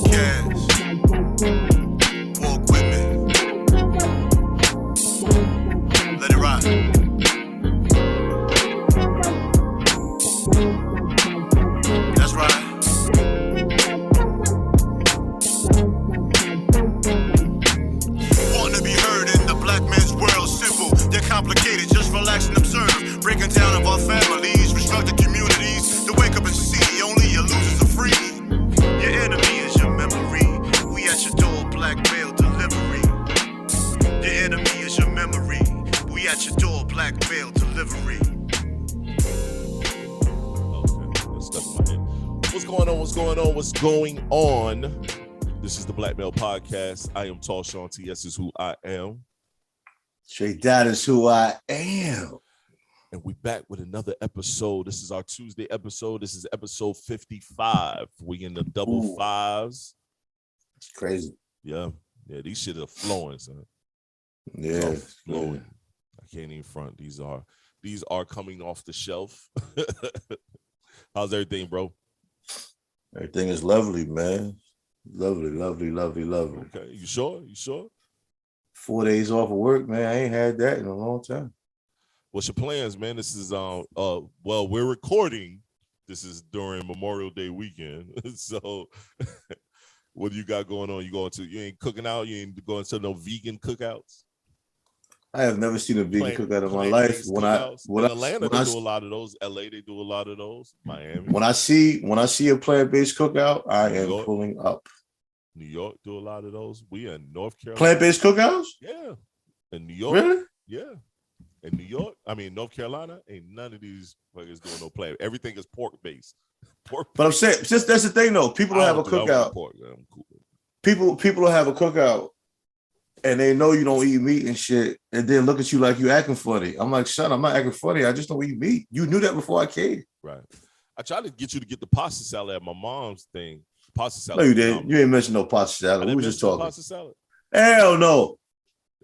podcast. Walk with me. Let it ride. That's right. Wanting to be heard in the black man's world, simple yet complicated. Just relax and observe. Breaking down of our families, restructured communities. To wake up and see only your losers are free. Your enemy is your memory. We at your door, black mail delivery. Your enemy is your memory. We at your door, black mail delivery. Okay, that's stuff in my head. What's going on? What's going on? What's going on? This is the Black Male Podcast. I am TALLSHON. TS is who I am. Tre-Dot is who I am. And we back with another episode. This is our Tuesday episode. This is episode 55. We in the double fives. It's crazy. Yeah, these shit are flowing, son. Yeah, flowing. I can't even front. These are coming off the shelf. How's everything, bro? Everything is lovely, man. Lovely. Okay, you sure? 4 days off of work, man. I ain't had that in a long time. What's your plans, man? This is well, we're recording. This is during Memorial Day weekend. So what do you got going on? You ain't cooking out? You ain't going to no vegan cookouts? I have never seen a vegan cookout in my life. When Atlanta, they do a lot of those. LA, they do a lot of those. Miami. When I see a plant-based cookout, I am pulling up. New York do a lot of those. We in North Carolina. Plant-based cookouts? Yeah. In New York. Really? Yeah. In New York, North Carolina, ain't none of these fuckers doing no plant. Everything is pork-based. But I'm saying, just that's the thing though. People don't have a cookout. Pork, I'm cool. People don't have a cookout and they know you don't eat meat and shit, and then look at you like you acting funny. I'm like, son, I'm not acting funny. I just don't eat meat. You knew that before I came. Right. I tried to get you to get the pasta salad at my mom's thing. Pasta salad. No, you didn't. You ain't mentioned no pasta salad. We were just talking. Pasta salad. Hell no.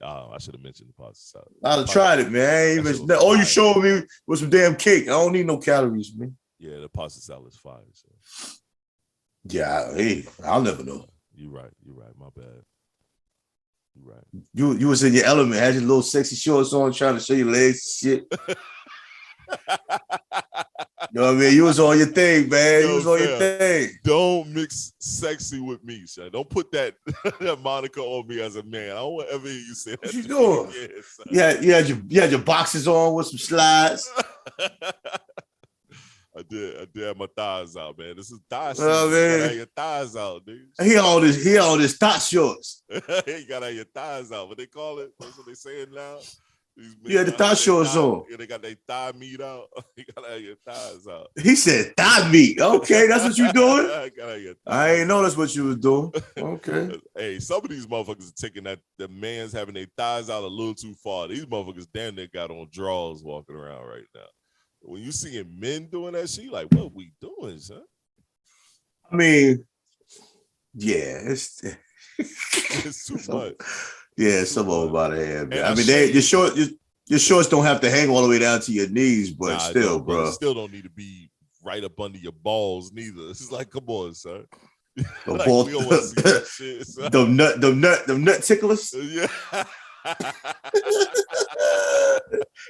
Oh, I should have mentioned the pasta salad. I'd have tried it, man. All you showed me was some damn cake. I don't need no calories, man. Yeah, the pasta salad is fire. So. Yeah, hey, I'll never know. You're right. My bad. You're right. You was in your element, had your little sexy shorts on, trying to show your legs and shit. You know what I mean? You was on your thing, man. You was on your thing. Don't mix sexy with me, son. Don't put that moniker on me as a man. I don't want to ever hear you say that. What you doing? You had your boxes on with some slides. I did have my thighs out, man. This is thigh season. Oh, man. You gotta have your thighs out, dude. He all this thigh shorts. You gotta have your thighs out. What they call it? That's what they saying now. Yeah, the thigh shorts on. Yeah, they got their thigh meat out. You gotta have your thighs out. He said thigh meat. Okay, that's what you doing? I ain't know that's what you was doing. Okay. Hey, some of these motherfuckers are taking that the man's having their thighs out a little too far. These motherfuckers damn near got on drawers walking around right now. When you seeing men doing that shit, like, what we doing, son? I mean, yeah, it's too much. Yeah, some of them about to have. I mean, your shorts don't have to hang all the way down to your knees, but still, bro. Still don't need to be right up under your balls, neither. It's like, come on, son. Like, we don't want to see that shit, son. Them nut ticklers. Yeah.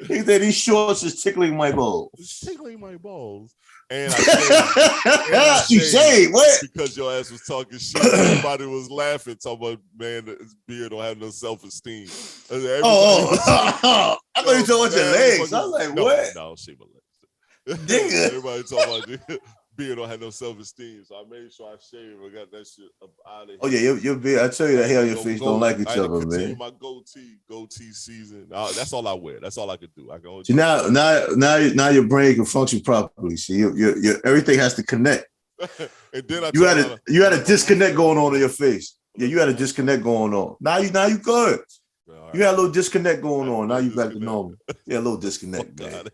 He said these shorts is tickling my balls. It's tickling my balls. And I you say what? Because your ass was talking shit. Everybody was laughing, talking about, man, his beard don't have no self-esteem. I thought you were talking about your legs. I was like, what? No, shave my legs. Nigga. Everybody talking about beard don't have no self-esteem. So I made sure I shaved. I got that shit up out of here. Oh, yeah, your beard. I tell you, that hair on your face don't like each other, man. My goatee season. That's all I wear. That's all I could do. I can only see, now your brain can function properly. See, your everything has to connect. And then you had a disconnect going on in your face. Yeah, you had a disconnect going on. Now you good. Right. You had a little disconnect going on. Now you back to normal. Yeah, a little disconnect, man.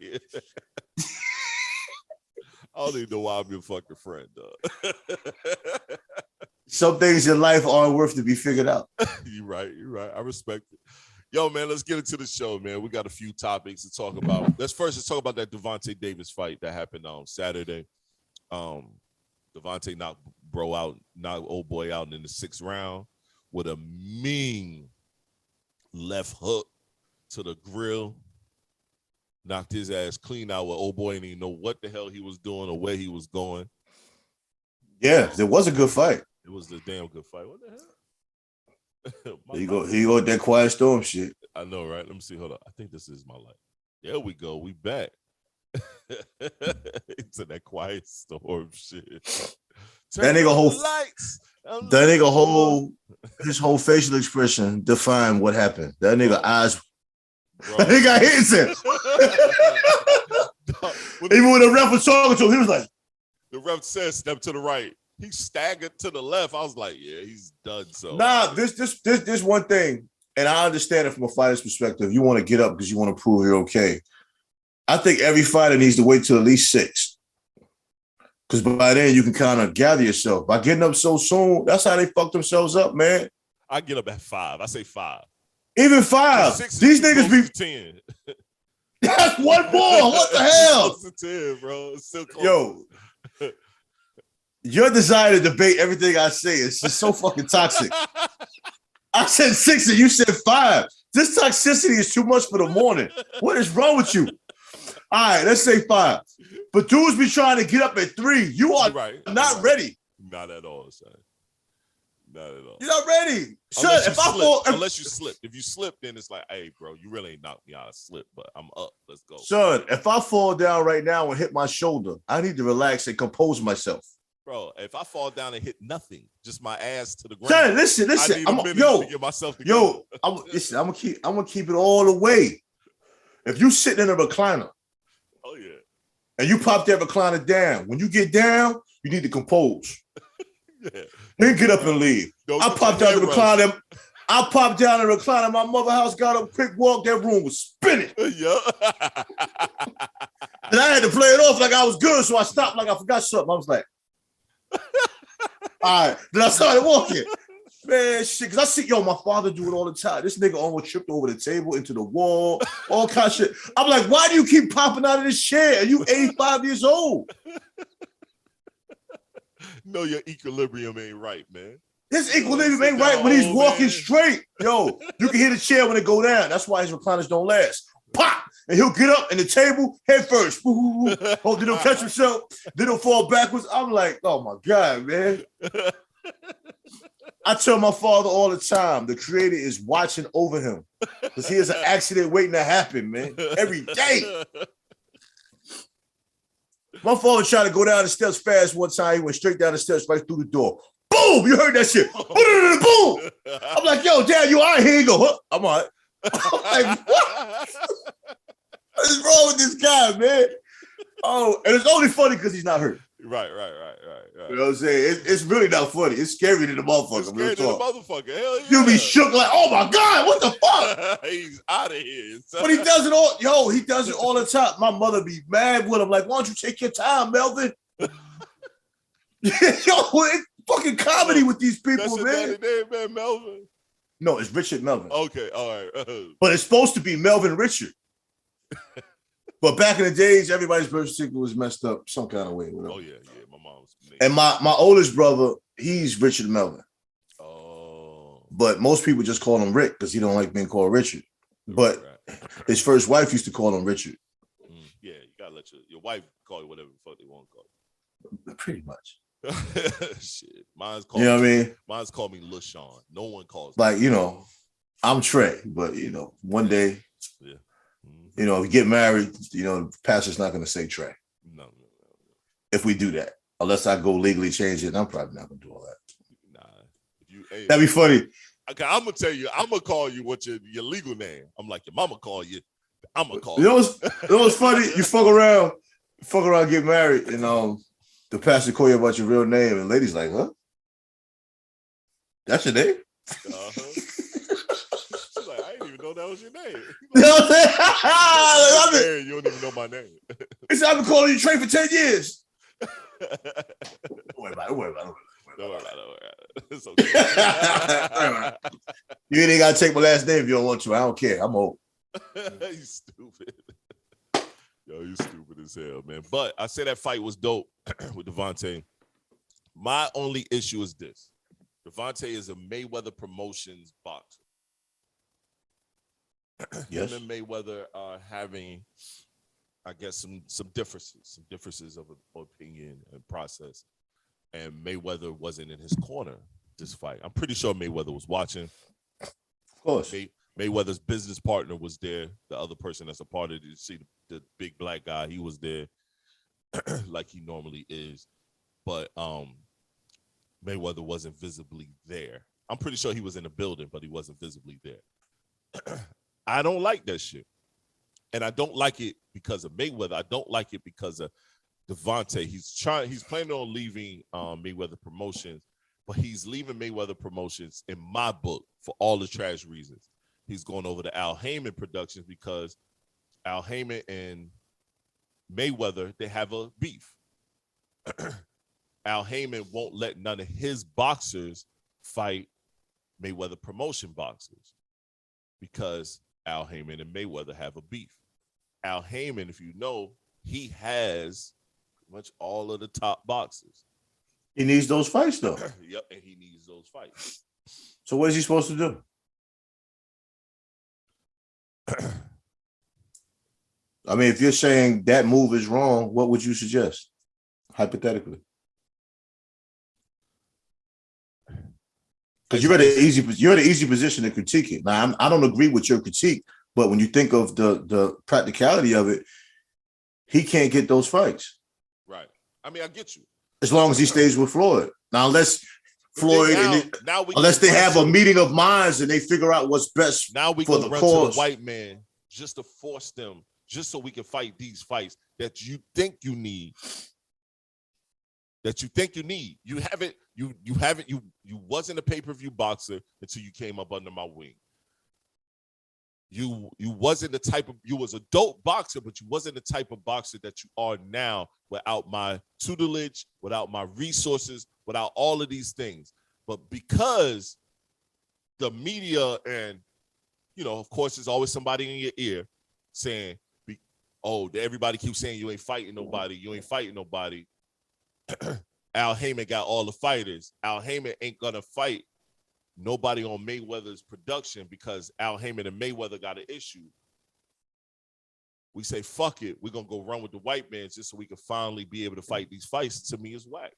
I don't even know why I'm your fucking friend, dog. Some things in life aren't worth to be figured out. You're right. I respect it. Yo, man, let's get into the show, man. We got a few topics to talk about. Let's talk about that Gervonta Davis fight that happened on Saturday. Gervonta knocked bro out, knocked old boy out in the 6th round with a mean left hook to the grill. Knocked his ass clean out with old boy and didn't even know what the hell he was doing or where he was going. Yeah, it was a good fight. It was a damn good fight. What the hell? Here you go with that Quiet Storm shit. I know, right? Let me see. Hold on. I think this is my life. There we go. We back. Into that Quiet Storm shit. That nigga his whole facial expression defined what happened. That nigga eyes. Bro. That nigga got hit himself. Even when the ref was talking to him, he was like, the ref said step to the right. He staggered to the left. I was like, yeah, he's done. So nah, this one thing, and I understand it from a fighter's perspective. You want to get up because you want to prove you're okay. I think every fighter needs to wait till at least 6. Because by then you can kind of gather yourself. By getting up so soon, that's how they fuck themselves up, man. I get up at 5. I say 5. Even 5. These niggas be 10. That's one more. What the hell? Close to 10, bro. It's still close. Yo, your desire to debate everything I say is just so fucking toxic. I said 6 and you said 5. This toxicity is too much for the morning. What is wrong with you? All right, let's say 5. But dudes be trying to get up at 3. You are not ready. Not at all, son. Not at all. You're not ready. Unless you slip. If you slip, then it's like, hey, bro, you really ain't knocked me out. I slipped, but I'm up. Let's go. Son, if I fall down right now and hit my shoulder, I need to relax and compose myself. Bro, if I fall down and hit nothing, just my ass to the ground. Son, listen. I'm gonna get myself together. I'm gonna keep it all the way. If you sitting in a recliner, oh yeah, and you pop that recliner down, when you get down, you need to compose. Yeah. Then get up and leave. I popped out the recliner. I popped down the recliner. My mother house got up, quick walk. That room was spinning. Yeah. And I had to play it off like I was good, so I stopped like I forgot something. I was like, all right. Then I started walking. Man, shit, because I see, my father do it all the time. This nigga almost tripped over the table into the wall, all kind of shit. I'm like, why do you keep popping out of this chair? Are you 85 years old? No, your equilibrium ain't right, man. His equilibrium ain't right when he's walking straight. Yo, you can hear the chair when it go down. That's why his recliners don't last. Pop! And he'll get up and the table head first. Hope they don't catch himself. They don't fall backwards. I'm like, oh my God, man. I tell my father all the time, the creator is watching over him because he has an accident waiting to happen, man. Every day. My father tried to go down the steps fast one time. He went straight down the steps right through the door. Boom! You heard that shit. Boom! I'm like, yo, Dad, you all right? Here you go. Huh? I'm all right. I'm like, what? What is wrong with this guy, man? Oh, and it's only funny because he's not hurt. Right. You know what I'm saying? It's really not funny. It's scary to the motherfucker. It's scary to the motherfucker. Hell yeah. You be shook like, oh my God, what the fuck? He's out of here. So. But he does it all. He does it all the time. My mother be mad with him. Like, why don't you take your time, Melvin? It's fucking comedy with these people, that's man. That's name, man, Melvin. No, it's Richard Melvin. Okay, all right. But it's supposed to be Melvin Richard. But back in the days, everybody's birth certificate was messed up some kind of way. Whatever. Oh yeah, my mom's. And my oldest brother, he's Richard Melvin. Oh. But most people just call him Rick because he don't like being called Richard. But his first wife used to call him Richard. Yeah, you gotta let your wife call you whatever the fuck they want to call you. Pretty much. Shit. Mine's called Mine's called me LaShawn. No one calls me. Like, I'm Trey, but one day, if we get married, the pastor's not gonna say Trey. No. If we do that. Unless I go legally change it, and I'm probably not gonna do all that. Nah. That'd be funny. Okay, I'm gonna tell you, I'm gonna call you what's your legal name. I'm like, your mama call you. I'm gonna call you. You know what's funny? You fuck around, get married, and the pastor call you about your real name, and ladies like, huh? That's your name? She's like, I didn't even know that was your name. You know what I'm saying? You don't even know my name. He said, I've been calling you Trey for 10 years. Don't worry about it. It's okay. You ain't got to take my last name if you don't want to. I don't care. I'm old. You stupid. Yo, you stupid as hell, man. But I say that fight was dope with Devontae. My only issue is this. Gervonta is a Mayweather Promotions boxer. Yes. Him and Mayweather are having, I guess, some differences of opinion and process. And Mayweather wasn't in his corner this fight. I'm pretty sure Mayweather was watching. Of course. Mayweather's business partner was there. The other person that's a part of it, you see the big black guy, he was there like he normally is. But Mayweather wasn't visibly there. I'm pretty sure he was in the building, but he wasn't visibly there. I don't like that shit. And I don't like it because of Mayweather. I don't like it because of Gervonta. He's planning on leaving Mayweather Promotions, but he's leaving Mayweather Promotions in my book for all the trash reasons. He's going over to Al Heyman Productions because Al Heyman and Mayweather, they have a beef. Al Heyman won't let none of his boxers fight Mayweather Promotion boxers because Al Heyman and Mayweather have a beef. Al Heyman, if you know, he has pretty much all of the top boxers. He needs those fights, though. Yep, and he needs those fights. So what is he supposed to do? I mean, if you're saying that move is wrong, what would you suggest, hypothetically? Because you're at an easy position to critique it. Now, I don't agree with your critique, but when you think of the practicality of it, he can't get those fights. Right. I mean, I get you. As long as he stays with Floyd. Now, unless Floyd unless they have a meeting of minds and they figure out what's best now we for can the run cause. to the white man just to force them, just so we can fight these fights that you think you need. That you think you need. You wasn't a pay-per-view boxer until you came up under my wing. You wasn't the type of, you was a dope boxer, but you wasn't the type of boxer that you are now without my tutelage, without my resources, without all of these things. But because the media and, you know, of course, there's always somebody in your ear saying, everybody keeps saying you ain't fighting nobody, you ain't fighting nobody. Al Heyman got all the fighters. Al Heyman ain't gonna fight nobody on Mayweather's production because Al Heyman and Mayweather got an issue. We say, fuck it. We're going to go run with the white man just so we can finally be able to fight these fights. To me, it's whack.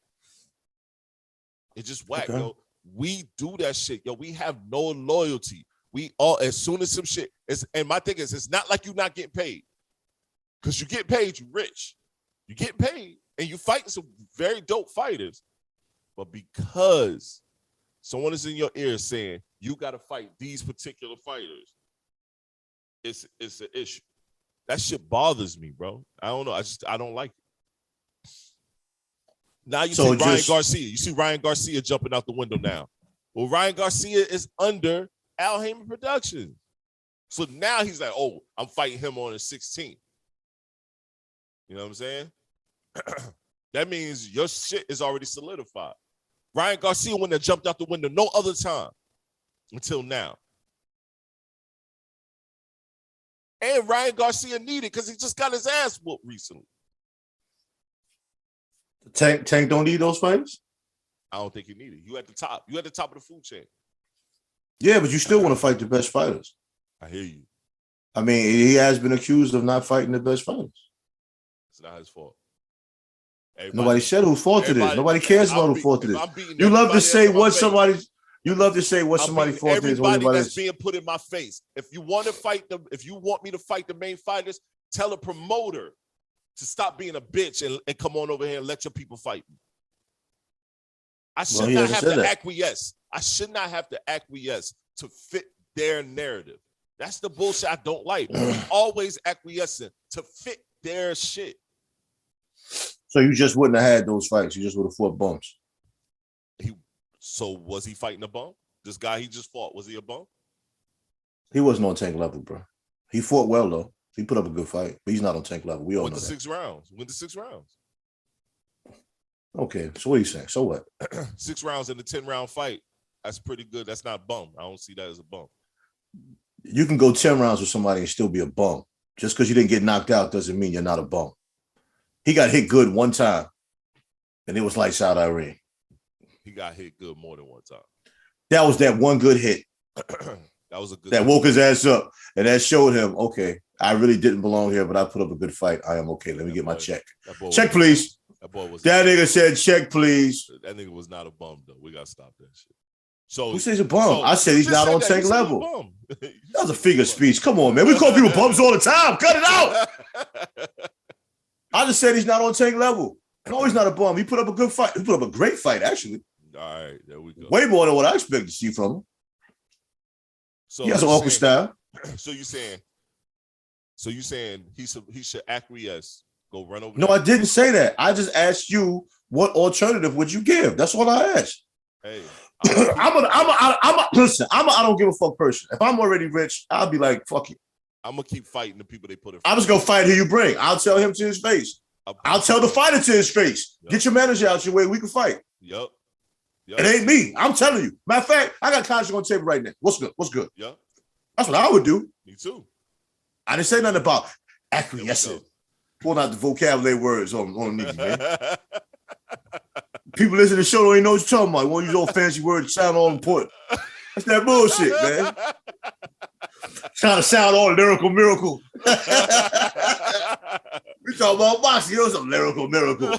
It's just whack, okay. Yo. We do that shit. Yo, we have no loyalty. We all, as soon as some shit, and my thing is, it's not like you're not getting paid. Because you get paid, you rich. You get paid, and you fighting some very dope fighters. But because someone is in your ear saying you got to fight these particular fighters, it's an issue. That shit bothers me, bro. I don't know. I don't like it. Now you see Ryan Garcia. You see Ryan Garcia jumping out the window now. Well, Ryan Garcia is under Al Heyman Productions. So now he's like, oh, I'm fighting him on the 16th. You know what I'm saying? That means your shit is already solidified. Ryan Garcia wouldn't have jumped out the window no other time until now. And Ryan Garcia needed because he just got his ass whooped recently. Tank don't need those fights? I don't think he needed. You at the top. You at the top of the food chain. Yeah, but you still want to fight the best fighters. I hear you. I mean, he has been accused of not fighting the best fighters. It's not his fault. Nobody said whose fault it is. Nobody cares about whose fault it is. You love to say what somebody's. You love to say what somebody's fault is. Everybody that's being put in my face. If you want to fight them, if you want me to fight the main fighters, tell a promoter to stop being a bitch and come on over here and let your people fight me. I should not have to acquiesce. I should not have to acquiesce to fit their narrative. That's the bullshit I don't like. We always acquiescing to fit their shit. So you just wouldn't have had those fights. You just would have fought bumps. So was he fighting a bum? This guy he just fought, was he a bum? He wasn't on Tank level, bro. He fought well, though. He put up a good fight, but he's not on Tank level. We all know that. Went to 6 rounds. Okay, so what are you saying? So what? 6 rounds in a 10-round fight. That's pretty good. That's not bum. I don't see that as a bum. You can go 10 rounds with somebody and still be a bum. Just because you didn't get knocked out doesn't mean you're not a bum. He got hit good one time, and it was lights out Irene. He got hit good more than one time. That was that one good hit. That was a good. That woke his ass up, and that showed him, okay, I really didn't belong here, but I put up a good fight. I am okay. Let me get my check. Check, please. That nigga said, check, please. That nigga was not a bum, though. We got to stop that shit. So who says a bum? I said he's not on tank level. That was a figure of speech. Come on, man. We call people bums all the time. Cut it out. I just said he's not on tank level. No, he's not a bum. He put up a good fight. He put up a great fight, actually. All right, there we go. Way more than what I expected to see from him. So he has an awkward style. So you saying he should acquiesce, go run over? No, I didn't say that. I just asked you what alternative would you give. That's all I asked. Hey, listen. I don't give a fuck person. If I'm already rich, I'll be like, fuck it. I'm gonna keep fighting the people they put in. I'm just gonna fight who you bring. I'll tell him to his face. I'll tell the fighter to his face. Yep. Get your manager out your way. We can fight. Yep. It ain't me. I'm telling you. Matter of fact, I got contract on the table right now. What's good? What's good? Yep. That's what I would do. Me too. I didn't say nothing about acquiescing. Pulling out the vocabulary words on me, man. People listen to the show don't even know what you're talking about. You want to use all fancy words to sound all important. That's that bullshit, man. Trying to sound all lyrical miracle. We talking about boxing. You know, some lyrical miracle.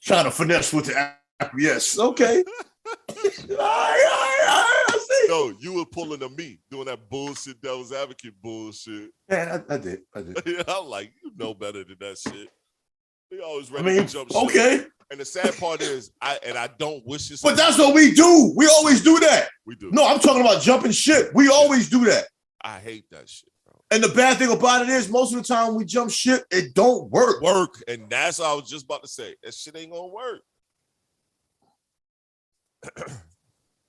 Trying to finesse with the acquiesce. Okay. I see. No, you were pulling to me, doing that bullshit, devil's advocate bullshit. Yeah, I did. I'm like, you know better than that shit. They always ready to jump shit. Okay. And the sad part is, I don't wish this. But that's what we do. We always do that. We do. No, I'm talking about jumping shit. We always do that. I hate that shit, bro. And the bad thing about it is, most of the time we jump shit, it don't work. And that's what I was just about to say. That shit ain't gonna work.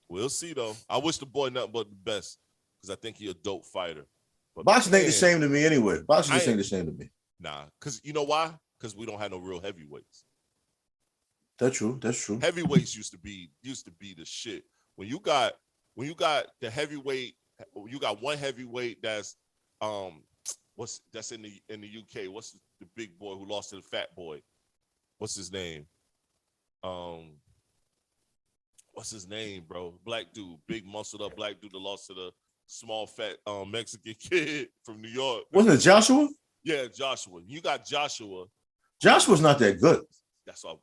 We'll see though. I wish the boy nothing but the best because I think he a dope fighter. But boxing ain't the same to me anyway. Boxing ain't the same to me. Nah, because you know why? Because we don't have no real heavyweights. That's true. Heavyweights used to be the shit. When you got the heavyweight, you got one heavyweight that's that's in the UK. What's the big boy who lost to the fat boy? What's his name? What's his name, bro? Black dude, big muscled up black dude that lost to the small fat Mexican kid from New York. Wasn't it Joshua? Yeah, Joshua. You got Joshua. Joshua's not that good. That's all.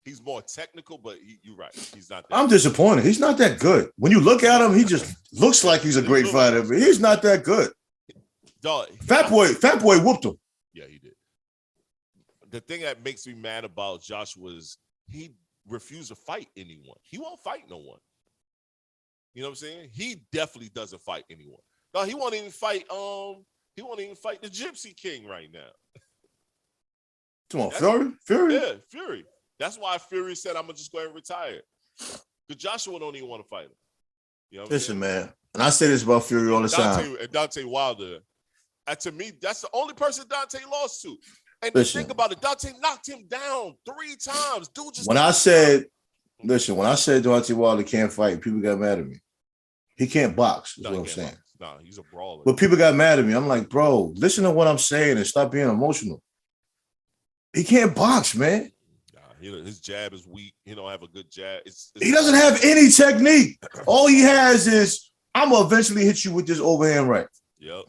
He's more technical, but you're right. He's not that I'm disappointed. He's not that good. When you look at him, he just looks like he's a great fighter, but he's not that good. Dog, Fat boy whooped him. Yeah, he did. The thing that makes me mad about Joshua is he refused to fight anyone. He won't fight no one. You know what I'm saying? He definitely doesn't fight anyone. No, he won't even fight. He won't even fight the Gypsy King right now. Come on, Fury. Yeah, Fury. That's why Fury said, "I'm gonna just go ahead and retire." Because Joshua don't even want to fight him. You know Listen, man, and I say this about Fury all the time. And Deontay Wilder. And to me, that's the only person Dante lost to. And think about it, Dante knocked him down 3 times. Dude just when I said Deontay Wilder can't fight, people got mad at me. He can't box, is what I'm saying. Nah, he's a brawler. But people got mad at me. I'm like, bro, listen to what I'm saying and stop being emotional. He can't box, man. Nah, his jab is weak. He don't have a good jab. He doesn't have any technique. All he has is, I'm going to eventually hit you with this overhand right. Yep.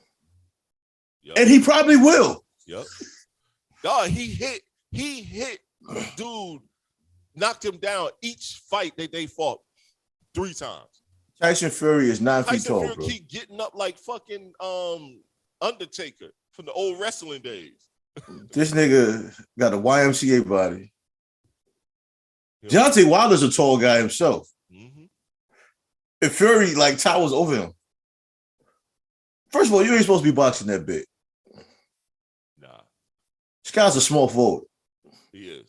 And he probably will. Yep. Dog, he hit, dude, knocked him down each fight that they fought 3 times. Tyson Fury is 9 feet tall, Fury bro. Keep getting up like fucking Undertaker from the old wrestling days. This nigga got a YMCA body. Deontay Wilder's a tall guy himself. Mm-hmm. If Fury like towers over him, first of all, you ain't supposed to be boxing that big. Nah. This guy's a small forward. He is.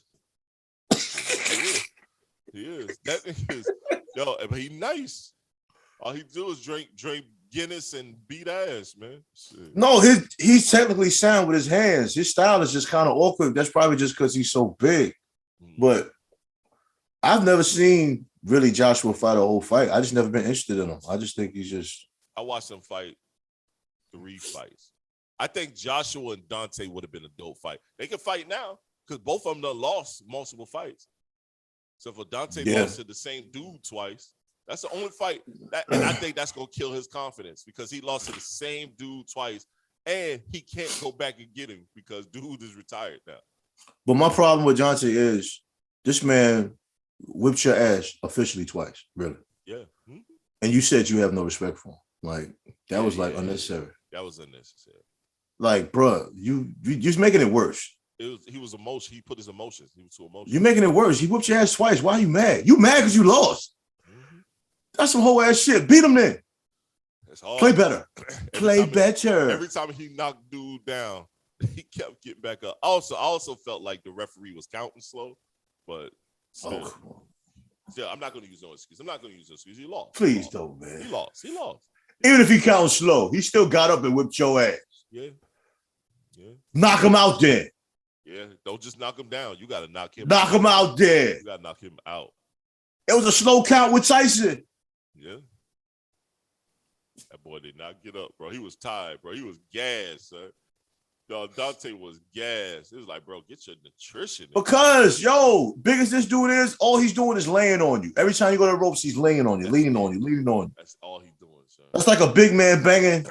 He is. That is. Yo, but he nice. All he do is drink Guinness and beat ass, man. Shit. No, he's technically sound with his hands. His style is just kind of awkward. That's probably just because he's so big. Mm-hmm. But I've never seen really Joshua fight a whole fight. I just never been interested in him. I just think he's just. I watched him fight 3 fights. I think Joshua and Dante would have been a dope fight. They can fight now because both of them done lost multiple fights. So for Dante Yeah. lost to the same dude twice, that's the only fight. And I think that's going to kill his confidence because he lost to the same dude twice, and he can't go back and get him because dude is retired now. But my problem with Dante is this man whipped your ass officially twice, really. Yeah. And you said you have no respect for him. Like, that was like unnecessary. That was unnecessary. Like, bruh, you just making it worse. He was emotional. He put his emotions. He was too emotional. You're making it worse. He whooped your ass twice. Why are you mad? You mad because you lost. That's some whole ass shit. Beat him then. Play better. Play better. Every time he knocked dude down, he kept getting back up. I also felt like the referee was counting slow, but still, I'm not going to use no excuse. I'm not going to use no excuse. He lost. Please don't, man. He lost. Even if he counts slow, he still got up and whipped your ass. Yeah. Knock him out there. Yeah. Don't just knock him down. You got to knock him. Knock him out there. You got to knock him out. It was a slow count with Tyson. Yeah. That boy did not get up, bro. He was tired, bro. He was gassed, son. Yo, Dante was gassed. It was like, bro, get your nutrition. Because, big as this dude is, all he's doing is laying on you. Every time you go to the ropes, he's laying on you, leaning on you. That's all he's doing, son. That's like a big man banging.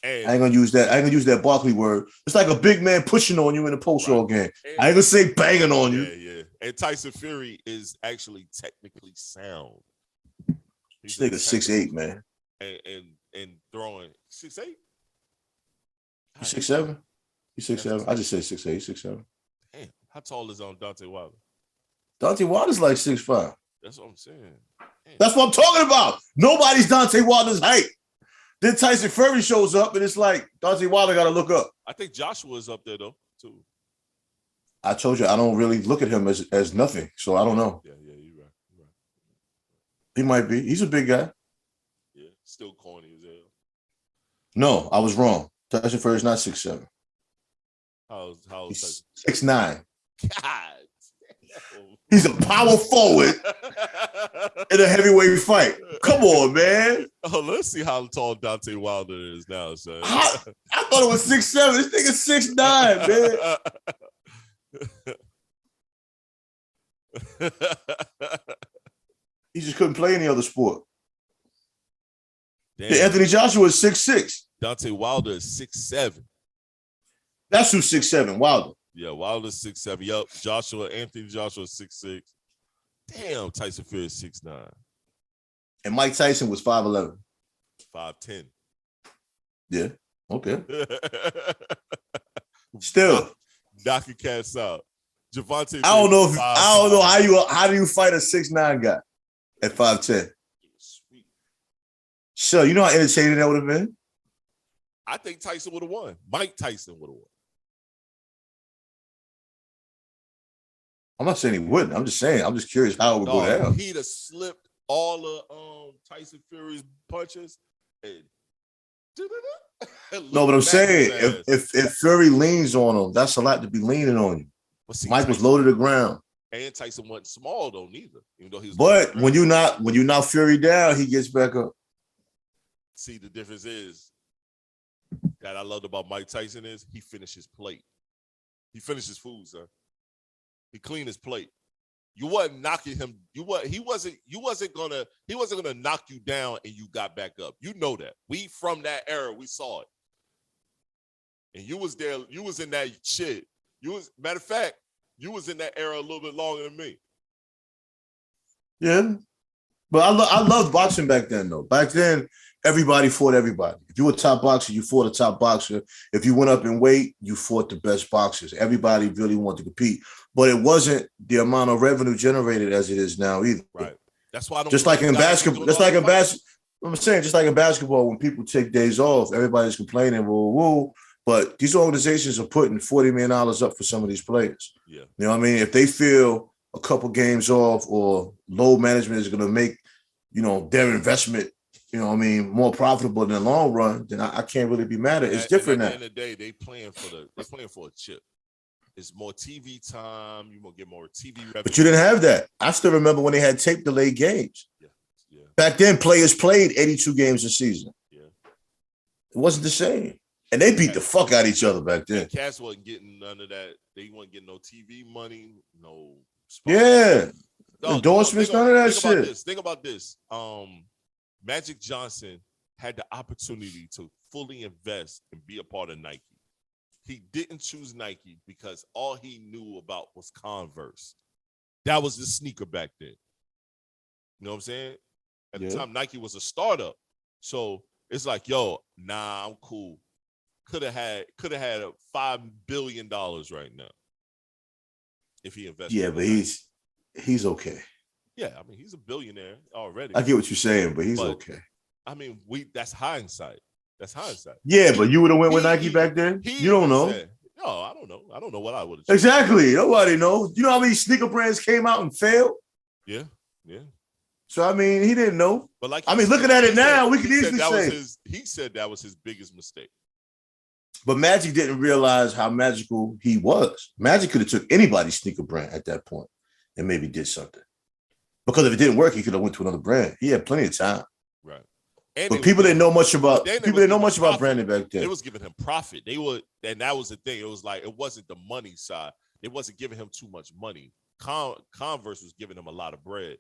And, I ain't gonna use that Barkley word. It's like a big man pushing on you in a post-roll game. I ain't gonna say banging on you. Yeah. And Tyson Fury is actually technically sound. This nigga's 6'8", man. And throwing 6'8". He's 6'7". He's 6'7". I just said 6'8". He's 6'7". Damn, how tall is Dante Wilder? Dante Wilder's like 6'5". That's what I'm saying. Damn. That's what I'm talking about. Nobody's Dante Wilder's height. Then Tyson Fury shows up, and it's like Dante Wilder got to look up. I think Joshua is up there though too. I told you I don't really look at him as nothing, so I don't know. Yeah, you're right. He might be. He's a big guy. Yeah, still corny as hell. No, I was wrong. Tyson Fury's not 6'7". How's He's 6'9". God. He's a power forward in a heavyweight fight. Come on, man. Oh, let's see how tall Dante Wilder is now, son. I thought it was 6'7". This nigga's 6'9", man. He just couldn't play any other sport. Damn. Anthony Joshua is 6'6". Dante Wilder is 6'7". That's who's 6'7", Wilder. Yeah, Wilder's 6'7". Yup. Anthony Joshua is 6'6". Damn, Tyson Fury is 6'9". And Mike Tyson was 5'11". 5'10". Yeah. Okay. Still. Knocking cats out. Gervonta. I don't know how do you fight a 6'9" guy at 5'10"? Sweet. So you know how entertaining that would have been? I think Tyson would have won. Mike Tyson would have won. I'm not saying he wouldn't. I'm just saying. I'm just curious how it would go down. He'd have slipped all of Tyson Fury's punches. And no, but I'm saying if Fury leans on him, that's a lot to be leaning on you. See, Mike was low to the ground. And Tyson wasn't small though, neither. Even though he was. But when you knock Fury down, he gets back up. See, the difference is that I loved about Mike Tyson is he finished his plate. He finished his food, sir. He cleaned his plate. You wasn't knocking him. He wasn't gonna knock you down and you got back up. You know that. We from that era, we saw it. And you was there, you was in that shit. Matter of fact, you was in that era a little bit longer than me. Yeah. But I loved boxing back then, though. Back then, everybody fought everybody. If you were a top boxer, you fought a top boxer. If you went up in weight, you fought the best boxers. Everybody really wanted to compete. But it wasn't the amount of revenue generated as it is now either. Right. That's why I don't. Just like in basketball, I'm saying, just like in basketball, when people take days off, everybody's complaining, woo. But these organizations are putting $40 million up for some of these players. Yeah. You know what I mean? If they feel a couple games off or load management is going to make, their investment, more profitable in the long run, then I can't really be mad at it. It's different now. At the end of the day, they playing for a chip. It's more TV time. You're going to get more TV revenue. But you didn't have that. I still remember when they had tape delayed games. Yeah. Back then, players played 82 games a season. Yeah. It wasn't the same. And they beat the fuck out of each other back then. Cats wasn't getting none of that. They weren't getting no TV money, no sponsors. Yeah. endorsements, none of that shit. Think about this. Magic Johnson had the opportunity to fully invest and be a part of Nike. He didn't choose Nike because all he knew about was Converse. That was the sneaker back then. You know what I'm saying? At the time, Nike was a startup. So it's like, yo, nah, I'm cool. Could have had $5 billion right now if he invested. Yeah, but he's okay. Yeah, I mean, he's a billionaire already. I get what you're saying, but he's okay. I mean, that's hindsight. That's hindsight. Yeah, but you would have went with Nike back then? You don't know. No, I don't know. I don't know what I would have. Exactly. Nobody knows. You know how many sneaker brands came out and failed? Yeah. So, I mean, he didn't know. But like, looking at it now, we can easily say. He said that was his biggest mistake. But Magic didn't realize how magical he was. Magic could have took anybody's sneaker brand at that point and maybe did something. Because if it didn't work, he could have went to another brand. He had plenty of time. Right. But people didn't know much about branding back then. It was giving him profit. And that was the thing. It was like, it wasn't the money side. It wasn't giving him too much money. Converse was giving him a lot of bread.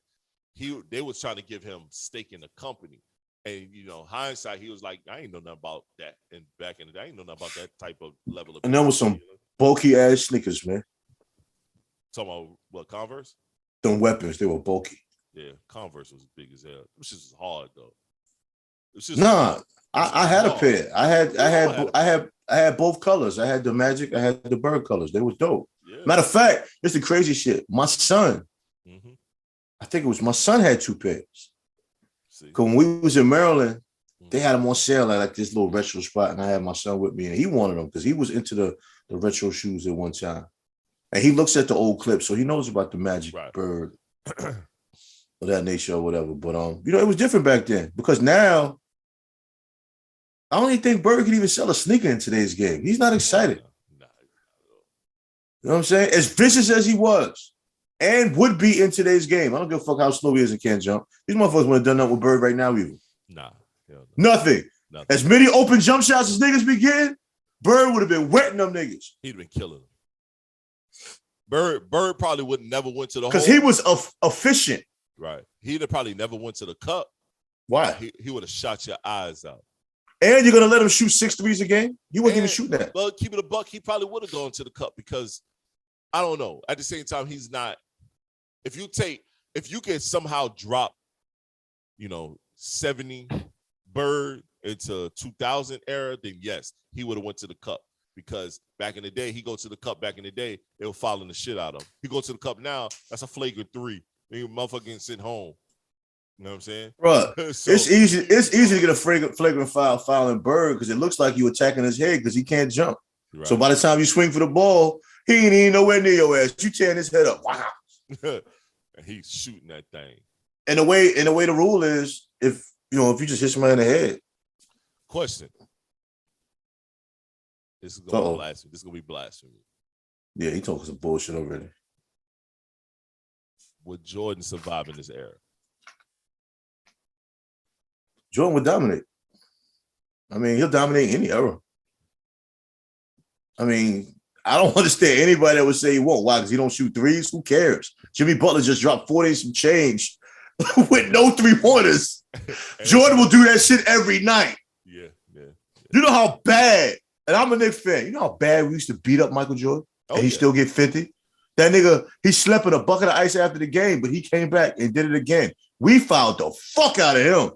They was trying to give him stake in the company. And, hindsight, he was like, I ain't know nothing about that. And back in the day, I ain't know nothing about that type of level of. And there was some bulky ass sneakers, man. Talking about what, Converse? Them weapons, they were bulky. Yeah, Converse was big as hell. Which is hard though. I had a pair. I had both colors. I had the Magic. I had the Bird colors. They was dope. Yeah. Matter of fact, it's the crazy shit. My son, I think it was my son had two pairs. Because when we was in Maryland, they had them on sale at like this little retro spot, and I had my son with me, and he wanted them because he was into the retro shoes at one time. And he looks at the old clips, so he knows about the Magic Bird of that nature or whatever. But it was different back then because now I don't even think Bird could even sell a sneaker in today's game. He's not excited. You know what I'm saying? As vicious as he was and would be in today's game. I don't give a fuck how slow he is and can't jump. These motherfuckers wouldn't have done nothing with Bird right now either. Nah. Nothing. As many open jump shots as niggas be getting, Bird would have been wetting them niggas. He'd been killing them. Bird probably would never went to the hole. Because he was efficient. Right. He'd have probably never went to the cup. Why? He would have shot your eyes out. And you're going to let him shoot 6 threes a game? You wouldn't even shoot that. Well, keep it a buck, he probably would have gone to the cup because, I don't know. At the same time, he's not. If you can somehow drop, 70 Bird into 2000 era, then yes, he would have went to the cup. Because back in the day, he go to the cup back in the day, they were fouling the shit out of him. He go to the cup now, that's a flagrant 3. You motherfucker getting sent home. You know what I'm saying? Bro, so, it's easy to get a flagrant foul in Bird because it looks like you attacking his head because he can't jump. Right. So by the time you swing for the ball, he ain't even nowhere near your ass. You tearing his head up. Wow. And he's shooting that thing. And the way the rule is, if you just hit somebody in the head. Question. This is gonna be blasphemy. This is gonna be blasphemy. Yeah, he talking some bullshit already. Would Jordan survive in this era? Jordan would dominate. I mean, he'll dominate any era. I mean, I don't understand anybody that would say he won't. Why? Because he don't shoot threes? Who cares? Jimmy Butler just dropped 40 some change with no 3-pointers. Jordan will do that shit every night. Yeah. You know how bad, and I'm a Knicks fan, you know how bad we used to beat up Michael Jordan? And he still get 50? That nigga, he slept in a bucket of ice after the game, but he came back and did it again. We fouled the fuck out of him.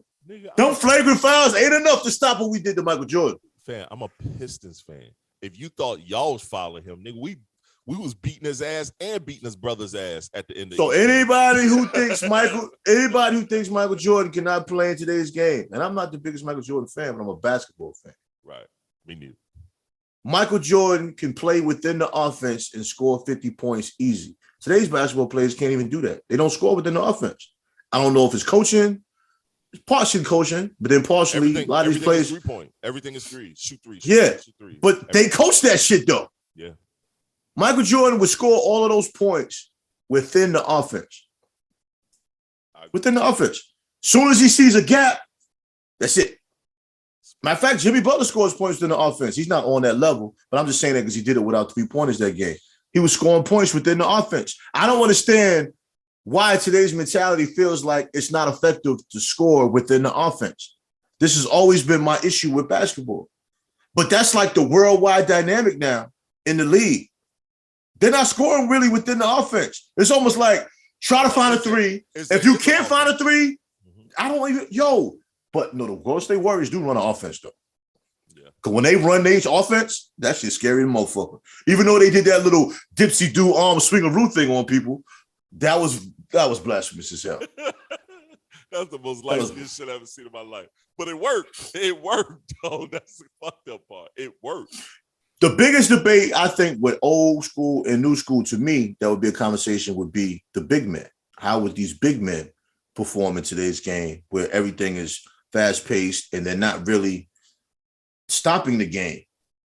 Them flagrant fouls ain't enough to stop what we did to Michael Jordan. Fan, I'm a Pistons fan. If you thought y'all was fouling him, nigga, we was beating his ass and beating his brother's ass at the end of the game. Anybody who thinks Michael Jordan cannot play in today's game, and I'm not the biggest Michael Jordan fan, but I'm a basketball fan. Right. Me neither. Michael Jordan can play within the offense and score 50 points easy. Today's basketball players can't even do that. They don't score within the offense. I don't know if it's coaching. It's partially coaching, but then partially a lot of these players. 3-point. Everything is 3. Shoot 3. Shoot 3. But they coach that shit though. Yeah. Michael Jordan would score all of those points within the offense. Within the offense. Soon as he sees a gap, that's it. Matter of fact, Jimmy Butler scores points within the offense. He's not on that level, but I'm just saying that because he did it without 3-pointers that game. He was scoring points within the offense. I don't understand why today's mentality feels like it's not effective to score within the offense. This has always been my issue with basketball. But that's like the worldwide dynamic now in the league. They're not scoring really within the offense. It's almost like try to find a three. If you can't find a three, I don't even, but no, the Golden State Warriors do run an offense though. Yeah. Because when they run their offense, that shit's scary to motherfucker. Even though they did that little dipsy do arm swing root thing on people, that was blasphemous as hell. That's the most likely shit I've ever seen in my life. But it worked. It worked, though. That's the fucked up part. It worked. The biggest debate, I think, with old school and new school, to me, that would be a conversation, would be the big men. How would these big men perform in today's game where everything is fast-paced and they're not really stopping the game?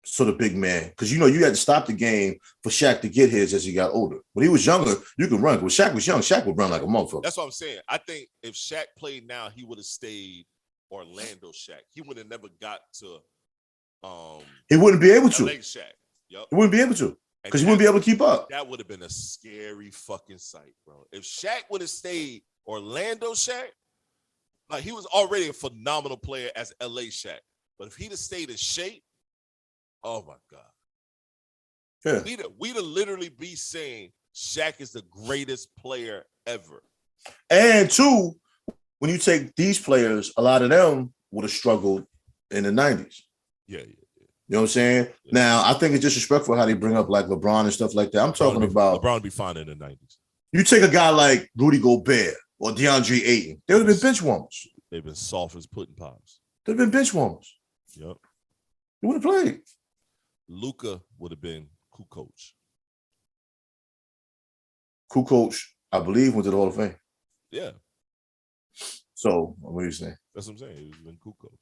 So the big man, because you had to stop the game for Shaq to get his as he got older. When he was younger, you could run. When Shaq was young, Shaq would run like a motherfucker. That's what I'm saying. I think if Shaq played now, he would have stayed Orlando Shaq. He would have never got to he wouldn't be able to. LA Shaq. Yep. He wouldn't be able to. Because he wouldn't be able to keep up. That would have been a scary fucking sight, bro. If Shaq would have stayed Orlando Shaq, like he was already a phenomenal player as LA Shaq. But if he'd have stayed in shape, oh my God. Yeah. We'd literally be saying Shaq is the greatest player ever. And two, when you take these players, a lot of them would have struggled in the 90s. Yeah. You know what I'm saying? Yeah. Now, I think it's disrespectful how they bring up like LeBron and stuff like that. I'm talking about LeBron be fine in the 90s. You take a guy like Rudy Gobert or DeAndre Ayton, they would have been bench warmers. They've been soft as pudding pops. They've been bench warmers. Yep. They would have played. Luka would have been Kukoc. Kukoc, I believe, went to the Hall of Fame. Yeah. So, what do you say? That's what I'm saying. He would have been Kukoc.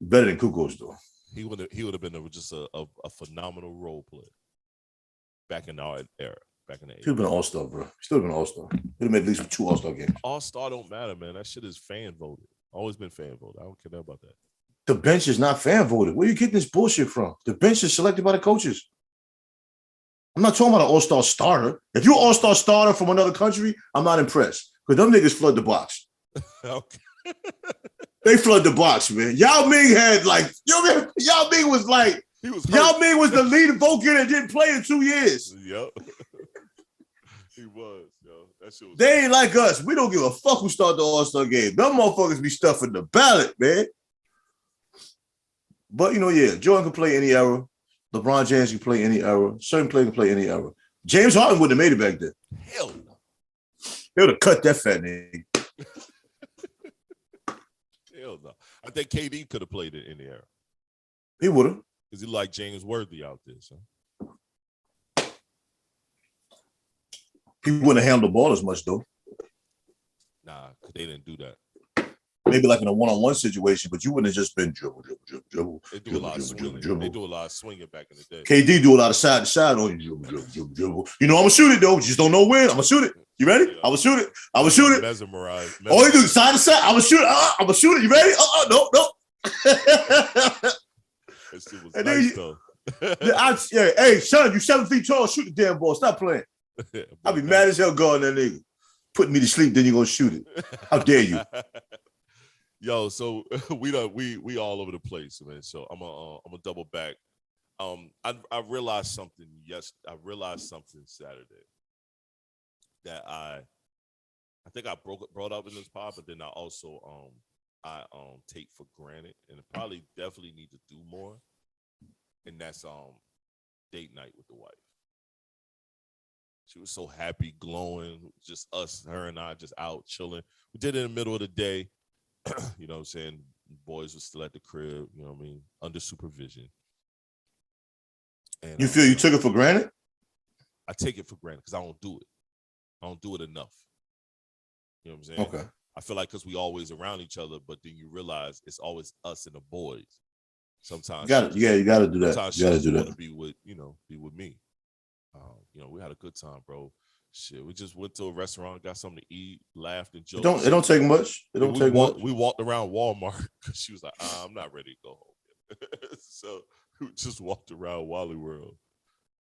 Better than Kukoc, though. He would have been just a phenomenal role player back in our era, back in the 80s. He'd have been an all-star, bro. Still have been an all-star. He'd have made at least 2 all-star games. All-star don't matter, man. That shit is fan voted. Always been fan voted. I don't care about that. The bench is not fan voted. Where are you getting this bullshit from? The bench is selected by the coaches. I'm not talking about an all-star starter. If you're an all-star starter from another country, I'm not impressed. Because them niggas flood the box. Okay. They flood the box, man. Yao Ming had like, Yao Ming was like, Yao Ming was the lead vocal that didn't play in 2 years. Yep. He was, yo. That shit was they ain't like us. We don't give a fuck who start the all-star game. Them motherfuckers be stuffing the ballot, man. But, Jordan can play any era. LeBron James can play any era. Certain player can play any era. James Harden wouldn't have made it back then. Hell no. They would have cut that fat nigga. Hell no. I think KD could have played it in the era. He would have. Because he like James Worthy out there, so. He wouldn't have handled the ball as much, though. Nah, because they didn't do that. Maybe like in a one-on-one situation, but you wouldn't have just been dribble. They do a lot of swinging. They do a lot of swinging back in the day. KD do a lot of side to side on you, dribble. I'm gonna shoot it though. Just don't know when. I'm gonna shoot it. You ready? I'm gonna shoot it. I'm gonna shoot it. Mesmerized. All you do is side to side. I'm gonna shoot it. I'm gonna shoot it. You ready? No. That shit was nice though. Hey, son, you 7 feet tall. Shoot the damn ball. Stop playing. I'll be mad as hell guarding that nigga. Putting me to sleep, then you're gonna shoot it. How dare you? Yo, so we all over the place, man. So I'm gonna double back. I realized something. Yes, I realized something Saturday that I think I brought up in this pod, but then I also take for granted, and probably definitely need to do more. And that's date night with the wife. She was so happy, glowing, just us, her and I, just out chilling. We did it in the middle of the day. You know what I'm saying? Boys were still at the crib, you know what I mean? Under supervision. And you feel you took it for granted? I take it for granted because I don't do it. I don't do it enough. You know what I'm saying? Okay. I feel like because we always around each other, but then you realize it's always us and the boys. Sometimes you gotta do that. Sometimes you gotta do that. Want to be with me. We had a good time, bro. Shit, we just went to a restaurant, got something to eat, laughed and joked. It don't take much. It don't take much. We walked around Walmart because she was like, I'm not ready to go home. So we just walked around Wally World.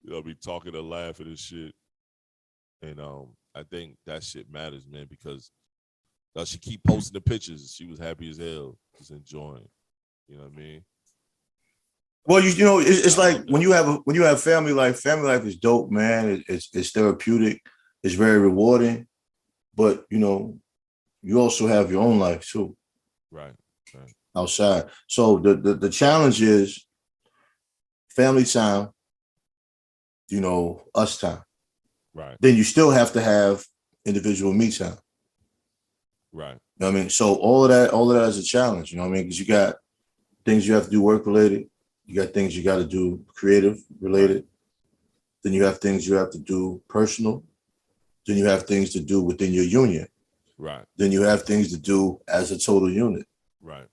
Be talking and laughing and shit. And I think that shit matters, man, because she keep posting the pictures. She was happy as hell, just enjoying. You know what I mean? Well, it's like when you have family life. Family life is dope, man. It's therapeutic. It's very rewarding. But you also have your own life too. Right. Outside. So the challenge is family time. Us time. Right. Then you still have to have individual me time. Right. You know what I mean? So all of that is a challenge. You know what I mean? Because you got things you have to do work related. You got things you got to do creative related. Right. Then you have things you have to do personal. Then you have things to do within your union. Right. Then you have things to do as a total unit. Right.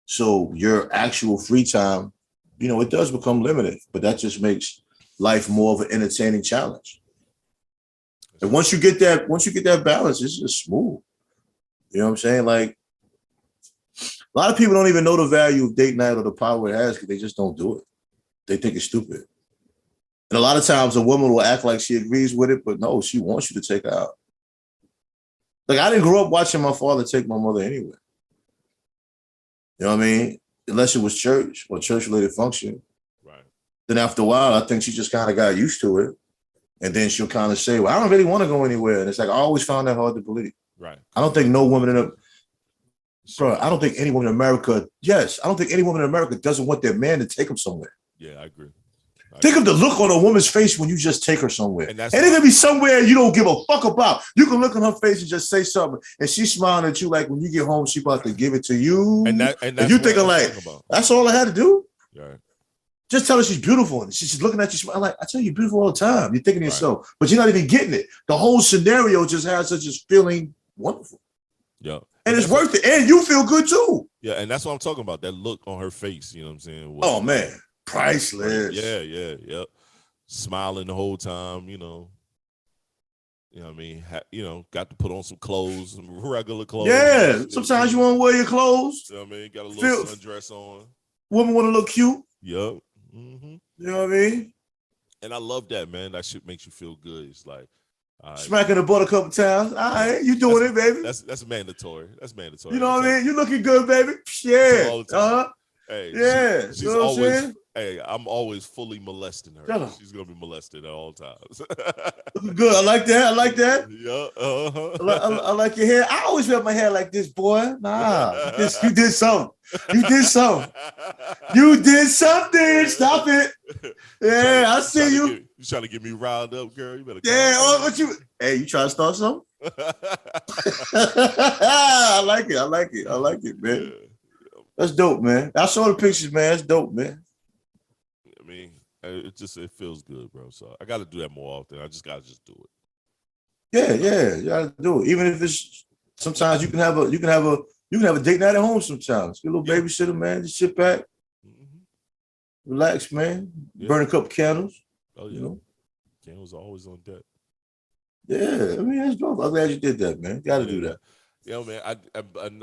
So your actual free time, it does become limited, but that just makes life more of an entertaining challenge. And once you get that balance, it's just smooth. You know what I'm saying? Like, a lot of people don't even know the value of date night or the power it has because they just don't do it. They think it's stupid. And a lot of times a woman will act like she agrees with it, but no, she wants you to take her out. Like, I didn't grow up watching my father take my mother anywhere. You know what I mean? Unless it was church or church-related function. Right. Then after a while, I think she just kind of got used to it. And then she'll kind of say, well, I don't really want to go anywhere. And it's like, I always found that hard to believe. Right. I don't think no woman I don't think any woman in America, doesn't want their man to take them somewhere. Yeah, I agree. Think of the look on a woman's face when you just take her somewhere. And it's gonna be somewhere you don't give a fuck about. You can look in her face and just say something, and she's smiling at you like when you get home, she about to give it to you. And you thinking like, that's all I had to do? Right. Just tell her she's beautiful. And she's looking at you smiling like, I tell you, you're beautiful all the time. You're thinking to yourself, but you're not even getting it. The whole scenario just has her just feeling wonderful. Yeah. And it's worth it. And you feel good too. Yeah, and that's what I'm talking about. That look on her face, you know what I'm saying? Oh man. Priceless. Yeah. Smiling the whole time, You know what I mean? Got to put on some clothes, some regular clothes. Yeah. Sometimes you want to wear your clothes. You know what I mean? Got a little sundress on. Woman want to look cute. Yep. Mm-hmm. You know what I mean? And I love that, man. That shit makes you feel good. It's like smacking the butt a couple times. All right, you doing it, baby. That's mandatory. That's mandatory. You know what I mean? You looking good, baby. Yeah. Hey, yeah. She's always. Hey, I'm always fully molesting her. She's gonna be molested at all times. Looking good. I like that. Yeah. I like your hair. I always wear my hair like this, boy. Nah, you did something. You did something. You did something. Stop it. Yeah, I see you. You trying to get me riled up, girl? You better. Yeah. What you? Hey, you trying to start something? I like it, man. Yeah. That's dope, man. I saw the pictures, man. That's dope, man. I mean, it feels good, bro. So I got to do that more often. I just got to do it. Yeah. You got to do it. Even if it's sometimes you can have a date night at home. Sometimes get a little babysitter, man. Just sit back, relax, man. Burn a couple candles. Oh yeah, candles are always on deck. Yeah, I mean that's dope. I'm glad you did that, man. Got to do that. Man,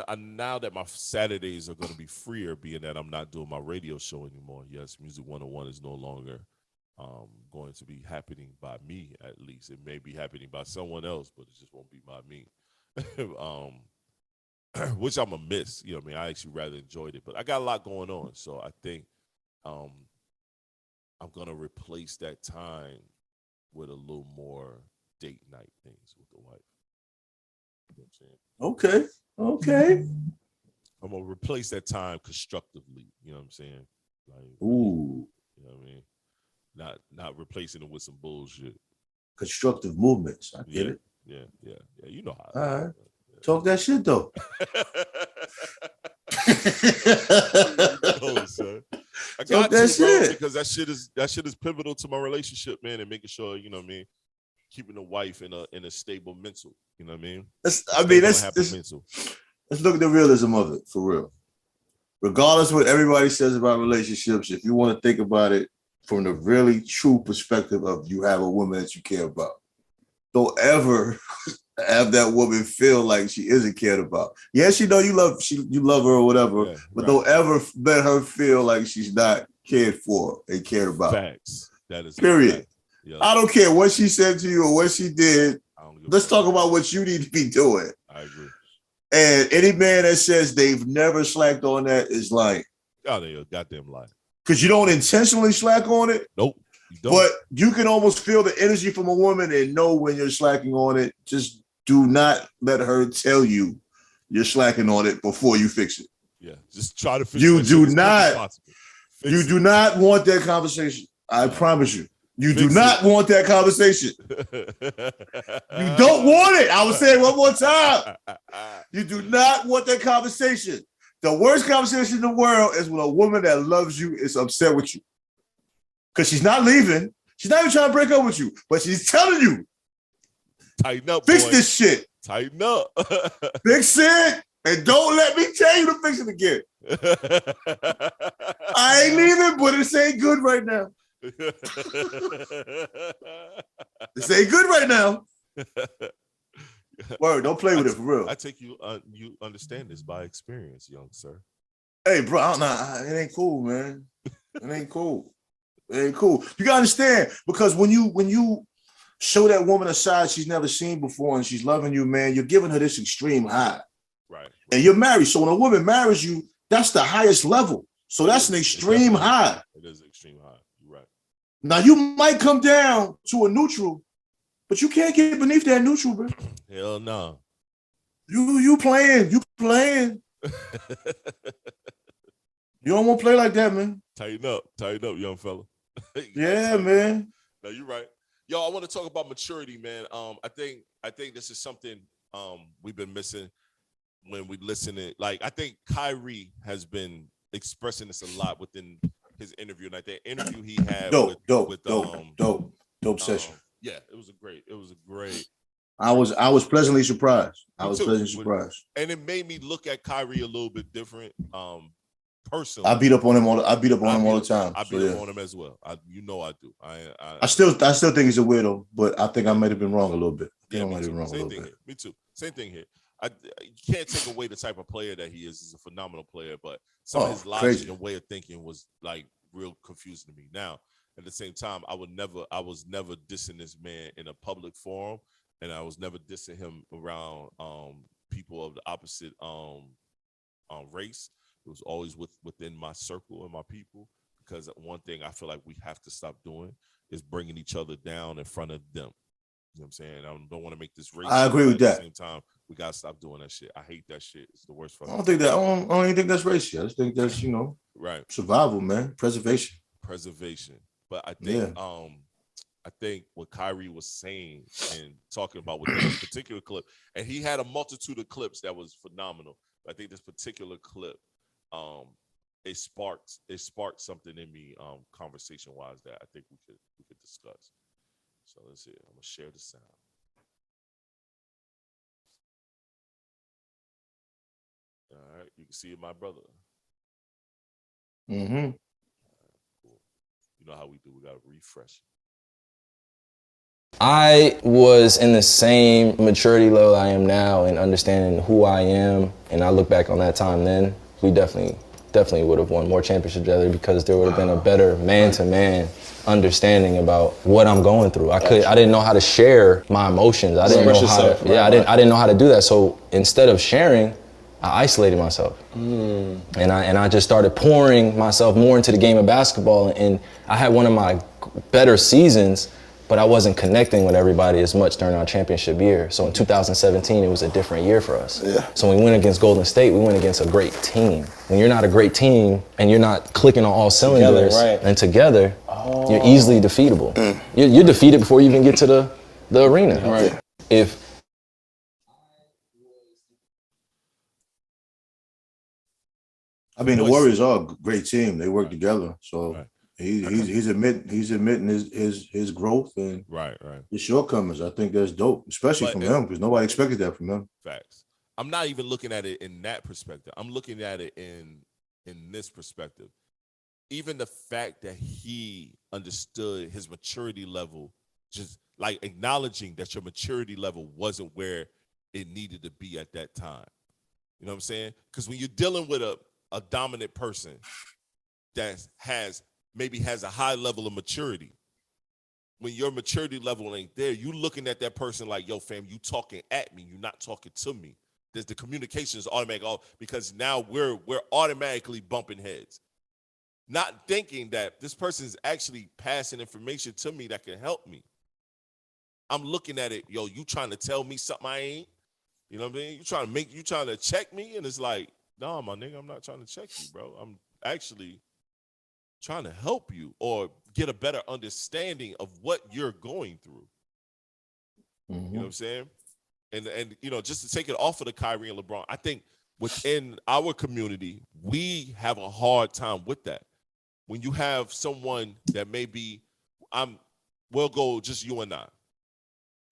I now that my Saturdays are going to be freer, being that I'm not doing my radio show anymore. Yes, Music 101 is no longer going to be happening by me, at least. It may be happening by someone else, but it just won't be by me. Which I'm a miss. You know what I mean? I actually rather enjoyed it. But I got a lot going on, so I think I'm going to replace that time with a little more date night things with the wife. You know what I'm saying? Okay. I'm gonna replace that time constructively. You know what I'm saying? Like, ooh. You know what I mean? Not replacing it with some bullshit. Constructive movements. I get it. Yeah. You know how. All right. Talk that shit though. Son. I got that shit because that shit is pivotal to my relationship, man, and making sure, you know what I mean, keeping the wife in a stable mental. You know what I mean? Let's look at the realism of it, for real. Regardless of what everybody says about relationships, if you want to think about it from the really true perspective of you have a woman that you care about, don't ever have that woman feel like she isn't cared about. Yes, you know you love her or whatever, but don't ever let her feel like she's not cared for and cared about. Facts. That is period. Yeah. I don't care what she said to you or what she did. Let's talk about what you need to be doing. I agree. And any man that says they've never slacked on that is lying. Oh, they a goddamn lie. Because you don't intentionally slack on it. Nope. You don't. But you can almost feel the energy from a woman and know when you're slacking on it. Just do not let her tell you you're slacking on it before you fix it. Yeah, just try to fix it. You do not want that conversation. I promise you. You do not want that conversation. You don't want it. I will say it one more time. You do not want that conversation. The worst conversation in the world is when a woman that loves you is upset with you. Because she's not leaving. She's not even trying to break up with you, but she's telling you. Tighten up, fix boy. This shit. Tighten up. Fix it. And don't let me tell you to fix it again. I ain't leaving, but it ain't good right now. This ain't good right now. Word, don't play with it for real. I take you you understand this by experience, young sir. Hey, bro, it ain't cool, man. It ain't cool. It ain't cool. You gotta understand, because when you show that woman a side she's never seen before and she's loving you, man, you're giving her this extreme high. Right. And you're married. So when a woman marries you, that's the highest level. So that's an extreme high. It is an extreme high. You're right. Now you might come down to a neutral, but you can't get beneath that neutral, bro. Hell no. You playing. You don't want to play like that, man. Tighten up, young fella. Yeah, man. No, you're right. Yo, I want to talk about maturity, man. I think this is something we've been missing when we listen to, like, I think Kyrie has been expressing this a lot within his interview. And I think interview he had dope session. Yeah, it was a great. I was pleasantly surprised. I was pleasantly surprised. And it made me look at Kyrie a little bit different. Personally, I beat up on him all the time. I beat up on him as well. I do. I still think he's a weirdo, but I think I might have been wrong a little bit. Me too. Same thing here. You can't take away the type of player that he is. He's a phenomenal player, but some of his logic and way of thinking was like real confusing to me. Now, at the same time, I was never dissing this man in a public forum, and I was never dissing him around people of the opposite race. It was always within my circle and my people, because one thing I feel like we have to stop doing is bringing each other down in front of them. You know what I'm saying? I don't want to make this race. I agree with that. At the same time, we gotta stop doing that shit. I hate that shit. It's the worst. I don't even think that's race. I just think that's right, survival, man, preservation. But I think I think what Kyrie was saying and talking about with this particular clip, and he had a multitude of clips that was phenomenal. I think this particular clip, it sparked something in me, conversation wise, that I think we could discuss. So let's see. I'm gonna share the sound. All right, you can see it, my brother. Mm-hmm. Right, cool. You know how we do. We gotta refresh. I was in the same maturity level I am now and understanding who I am, and I look back on that time then, we definitely would have won more championships together, because there would have been a better man-to-man understanding about what I'm going through. I didn't know how to share my emotions. I didn't know how to do that. So instead of sharing, I isolated myself. And I just started pouring myself more into the game of basketball, and I had one of my better seasons, but I wasn't connecting with everybody as much during our championship year. So in 2017, it was a different year for us. Yeah. So when we went against Golden State, we went against a great team. When you're not a great team and you're not clicking on all cylinders and together, you're easily defeatable. You're defeated before you even get to the arena. Right. The Warriors are a great team. They work together. So he's admitting his growth and his shortcomings. I think that's dope, especially from him, because nobody expected that from him. Facts. I'm not even looking at it in that perspective. I'm looking at it in this perspective. Even the fact that he understood his maturity level, just like acknowledging that your maturity level wasn't where it needed to be at that time. You know what I'm saying? Because when you're dealing with a dominant person that has a high level of maturity, when your maturity level ain't there, you looking at that person like, yo, fam, you talking at me, you're not talking to me. There's the communication is automatic because now we're automatically bumping heads. Not thinking that this person is actually passing information to me that can help me. I'm looking at it, yo, you trying to tell me something I ain't? You know what I mean? You trying to check me? And it's like, no, my nigga, I'm not trying to check you, bro. I'm actually trying to help you or get a better understanding of what you're going through. Mm-hmm. You know what I'm saying? And you know, just to take it off of the Kyrie and LeBron, I think within our community, we have a hard time with that. When you have someone that maybe we'll go just you and I.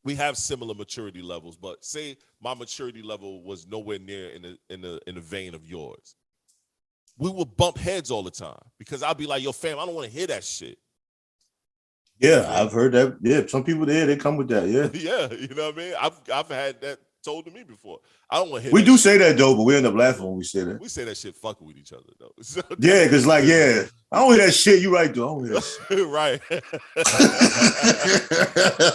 We have similar maturity levels, but say my maturity level was nowhere near in the vein of yours. We would bump heads all the time because I'll be like, yo, fam, I don't want to hear that shit. Yeah, I've heard that. Yeah, some people there, they come with that. Yeah. Yeah, you know what I mean? I've had that told to me before. I don't want to hear We that do shit. say that though, but we end up laughing when we say that. We say that shit fucking with each other though. So Yeah, because like, yeah, I don't hear that shit. You right, though. I don't hear that shit. right.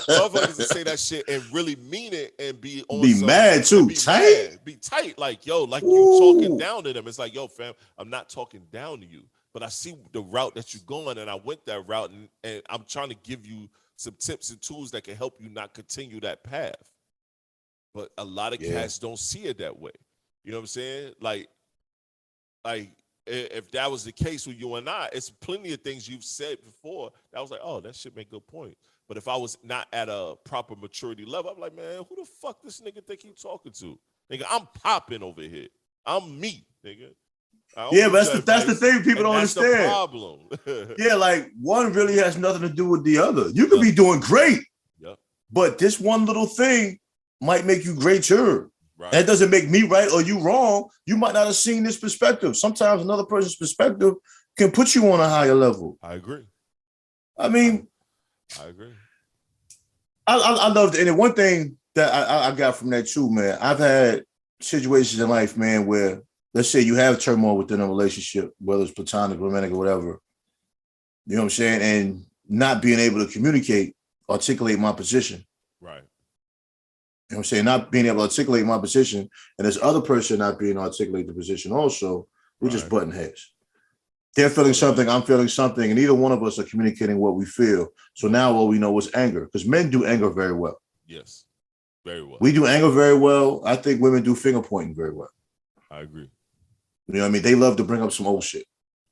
Motherfuckers that say that shit and really mean it and be on Be mad too, be tight. mad, be tight, like yo, like Ooh. you talking down to them. It's like, yo, fam, I'm not talking down to you, but I see the route that you're going, and I went that route, and I'm trying to give you some tips and tools that can help you not continue that path. But a lot of cats don't see it that way. You know what I'm saying? Like if that was the case with you and I, it's plenty of things you've said before that was like, oh, that shit make good point. But if I was not at a proper maturity level, I'm like, man, who the fuck this nigga think he talking to? Nigga, I'm popping over here. I'm me, nigga. Yeah, but that's the thing people don't that's understand. The problem. Yeah, like one really has nothing to do with the other. You could be doing great, but this one little thing might make you greater. Right. That doesn't make me right or you wrong. You might not have seen this perspective. Sometimes another person's perspective can put you on a higher level. I agree. I mean, I agree. I loved it. And one thing that I got from that too, man, I've had situations in life, man, where let's say you have turmoil within a relationship, whether it's platonic, romantic, or whatever. You know what I'm saying? And not being able to communicate, articulate my position. Right. You know what I'm saying? Not being able to articulate my position, and this other person not being able to articulate the position also, we're just butting heads. They're feeling something, I'm feeling something, and neither one of us are communicating what we feel. So now all we know is anger, because men do anger very well. Yes, very well. We do anger very well. I think women do finger pointing very well. I agree. You know what I mean? They love to bring up some old shit.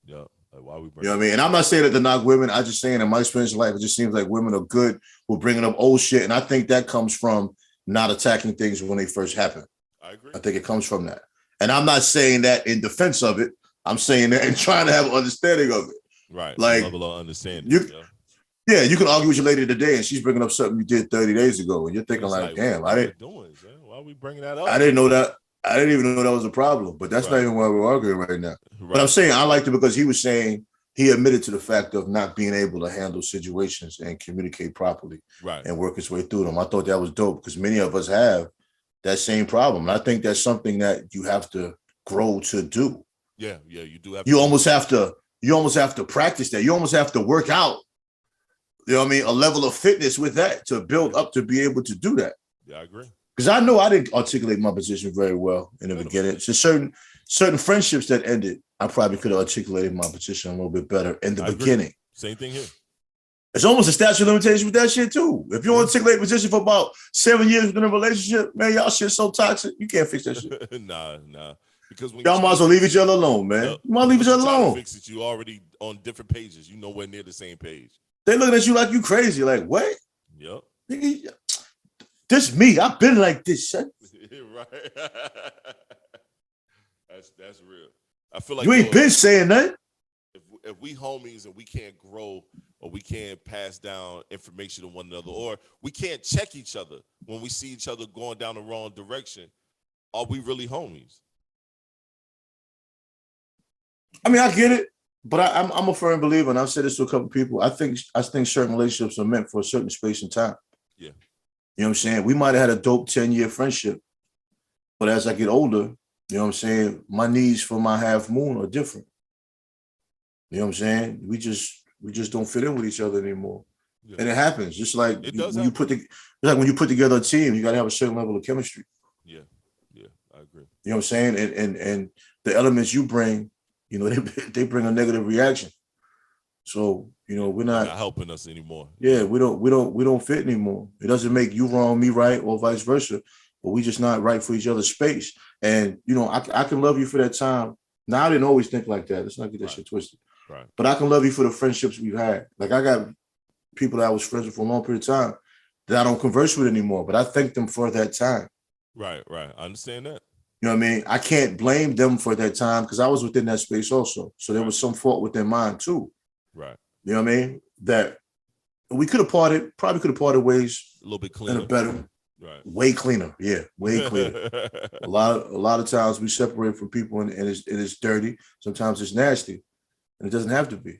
Yeah. Like why we bring you know what I mean? And I'm not saying that to knock women. I'm just saying in my experience in life, it just seems like women are good with bringing up old shit. And I think that comes from not attacking things when they first happen. I agree. I think it comes from that. And I'm not saying that in defense of it. I'm saying that and trying to have an understanding of it. Right. Like, level of understanding. Yeah, you can argue with your lady today and she's bringing up something you did 30 days ago. And you're thinking like, damn, what are doing, man? Why are we bringing that up? I didn't know that. I didn't even know that was a problem. But that's not even why we're arguing right now. Right. But I'm saying I liked it because he was saying he admitted to the fact of not being able to handle situations and communicate properly and work his way through them. I thought that was dope because many of us have that same problem. And I think that's something that you have to grow to do. Yeah, you do have you almost have to practice that. You almost have to work out, you know what I mean, a level of fitness with that to build up to be able to do that. Yeah, I agree. Because I know I didn't articulate my position very well in the beginning. So certain friendships that ended, I probably could have articulated my position a little bit better in the beginning. Same thing here. It's almost a statute of limitations with that shit too. If you articulate position for about 7 years within a relationship, man, y'all shit's so toxic, you can't fix that shit. Nah. Because when y'all might as well leave each other alone, man. You might leave each other alone. Fix it. You already on different pages. You nowhere near the same page. They looking at you like you crazy. Like, what? Yep. This me. I've been like this, son. Right. That's real. I feel like you ain't been saying that. If we homies and we can't grow or we can't pass down information to one another or we can't check each other when we see each other going down the wrong direction, are we really homies? I mean, I get it, but I'm a firm believer, and I've said this to a couple of people. I think certain relationships are meant for a certain space and time. Yeah. You know what I'm saying? We might have had a dope 10-year friendship, but as I get older, you know what I'm saying, my needs for my half moon are different. You know what I'm saying? We just don't fit in with each other anymore. Yeah. And it happens. Just like It does when you put together a team, you got to have a certain level of chemistry. Yeah, I agree. You know what I'm saying? And the elements you bring, you know, they bring a negative reaction. So, you know, we're not helping us anymore. Yeah, we don't fit anymore. It doesn't make you wrong, me right, or vice versa. But we just not right for each other's space. And you know, I can love you for that time. Now I didn't always think like that. Let's not get that shit twisted. Right. But I can love you for the friendships we've had. Like I got people that I was friends with for a long period of time that I don't converse with anymore. But I thank them for that time. Right. I understand that. You know what I mean? I can't blame them for that time because I was within that space also. So there was some fault within mine too. Right. You know what I mean? That we could have parted ways a little bit cleaner. and better. Right. Way cleaner. Yeah, way cleaner. a lot of times we separate from people and it's dirty. Sometimes it's nasty. And it doesn't have to be.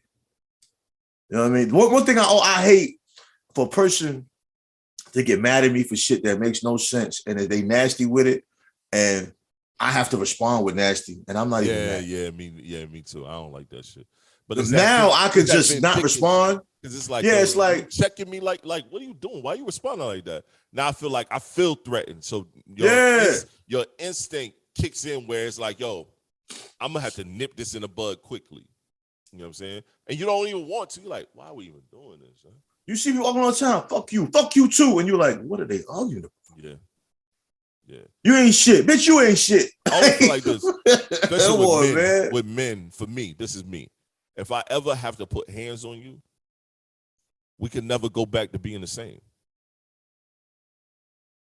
You know what I mean? One thing I hate for a person to get mad at me for shit that makes no sense and they nasty with it, and I have to respond with nasty, and I'm not even mad. Me too. I don't like that shit. But now I could just not respond. Because it's like, it's like checking me like, what are you doing? Why are you responding like that? Now I feel threatened. So your instinct kicks in where it's like, yo, I'm gonna have to nip this in the bud quickly. You know what I'm saying? And you don't even want to. You're like, why are we even doing this? Huh? You see me walking all the time. Fuck you too. And you're like, what are they arguing about? Yeah. You ain't shit, bitch. You ain't shit. I always feel like this, especially with men. For me, this is me. If I ever have to put hands on you, we can never go back to being the same.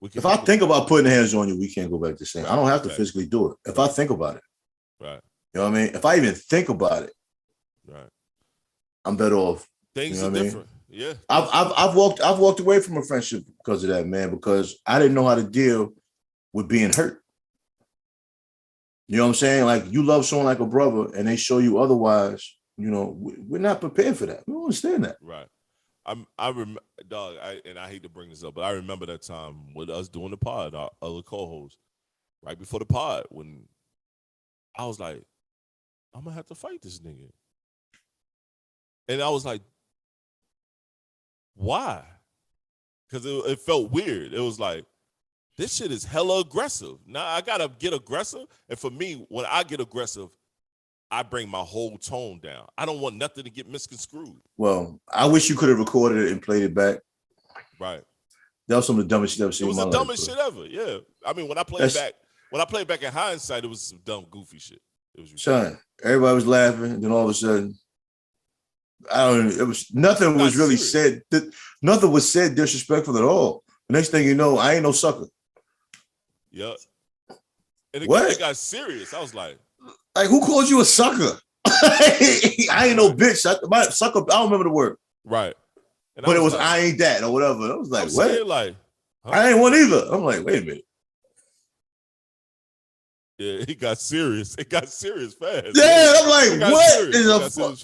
If I think about putting hands on you, we can't go back to the same. I don't have to physically do it. If I think about it. Right. You know what I mean? If I even think about it, right, I'm better off. Things are different. Yeah. I've walked away from a friendship because of that, man, because I didn't know how to deal with being hurt. You know what I'm saying? Like you love someone like a brother and they show you otherwise, you know, we're not prepared for that. We don't understand that. Right. I remember, dog, I hate to bring this up, but I remember that time with us doing the pod, our other co-host, right before the pod, when I was like, I'm gonna have to fight this nigga. And I was like, why? Because it felt weird. It was like, this shit is hella aggressive. Now I gotta get aggressive. And for me, when I get aggressive, I bring my whole tone down. I don't want nothing to get misconstrued. Well, I wish you could have recorded it and played it back. Right. That was some of the dumbest shit I've seen. It was the dumbest shit ever. Yeah. I mean, when I played back in hindsight, it was some dumb, goofy shit. It was Son, everybody was laughing, and then all of a sudden, nothing was really said. Nothing was said disrespectful at all. The next thing you know, I ain't no sucker. Yep. And it got serious. I was like, who called you a sucker? I ain't no bitch. Sucker, I don't remember the word. Right. And but it was like, I ain't that or whatever. I was like, what? Like, huh? I ain't one either. I'm like, wait a minute. Yeah, it got serious. It got serious fast. Yeah, I'm like, what is a fuck?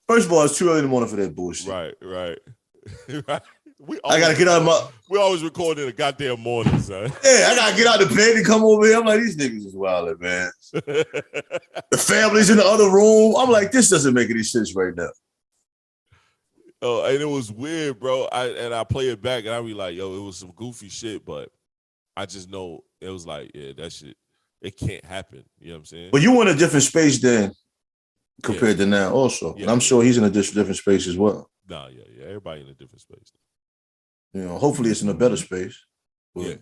First of all, it's too early in the morning for that bullshit. Right. Right. I gotta get out of my. We always record in the goddamn morning, son. Yeah, I gotta get out of bed and come over here. I'm like, these niggas is wildin', man. The family's in the other room. I'm like, this doesn't make any sense right now. Oh, and it was weird, bro. I play it back and I be like, yo, it was some goofy shit, but I just know it was like, yeah, that shit, it can't happen. You know what I'm saying? But you were in a different space then compared to now also. Yeah, and I'm sure he's in a different space as well. Nah, yeah. Everybody in a different space. You know, hopefully it's in a better space. Yeah.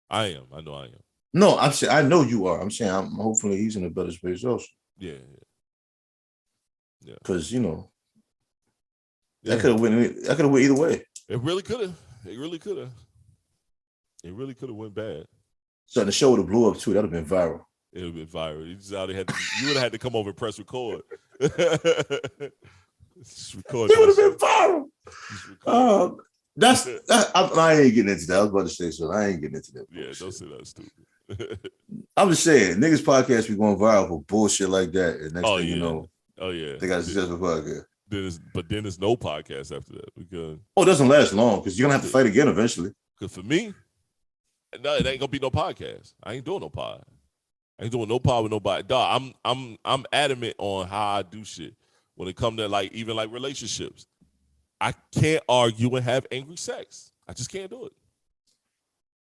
I am. I know I am. No, I'm saying I know you are. I'm saying hopefully he's in a better space also. Yeah. Because you know, that could have went. That could have went either way. It really could have. It really could have. It really could have went bad. So the show would have blew up too. That would have been viral. It would have been viral. You would have had to come over and press record. Record it would have been viral. I ain't getting into that. I was about to say so. I ain't getting into that. Yeah, don't say that stupid. I'm just saying, niggas podcast be going viral for bullshit like that. And next thing you know, they got a successful podcast. But then there's no podcast after that because it doesn't last long because you're gonna have to fight again eventually. Because for me, no, it ain't gonna be no podcast. I ain't doing no pod. I ain't doing no pod with nobody. Dog, I'm adamant on how I do shit when it comes to like even like relationships. I can't argue and have angry sex. I just can't do it.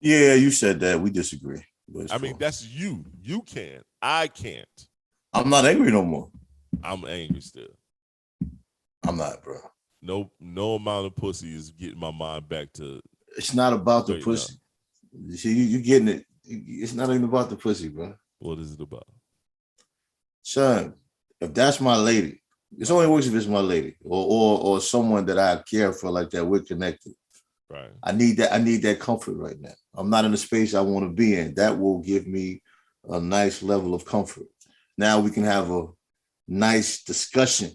Yeah, you said that. We disagree. I mean, that's you. You can. I can't. I'm not angry no more. I'm angry still. I'm not, bro. No amount of pussy is getting my mind back to. It's not about the pussy. You see, you getting it. It's not even about the pussy, bro. What is it about? Son, if that's my lady, it's only works if it's my lady or someone that I care for like that. We're connected. Right. I need that comfort right now. I'm not in the space I want to be in. That will give me a nice level of comfort. Now we can have a nice discussion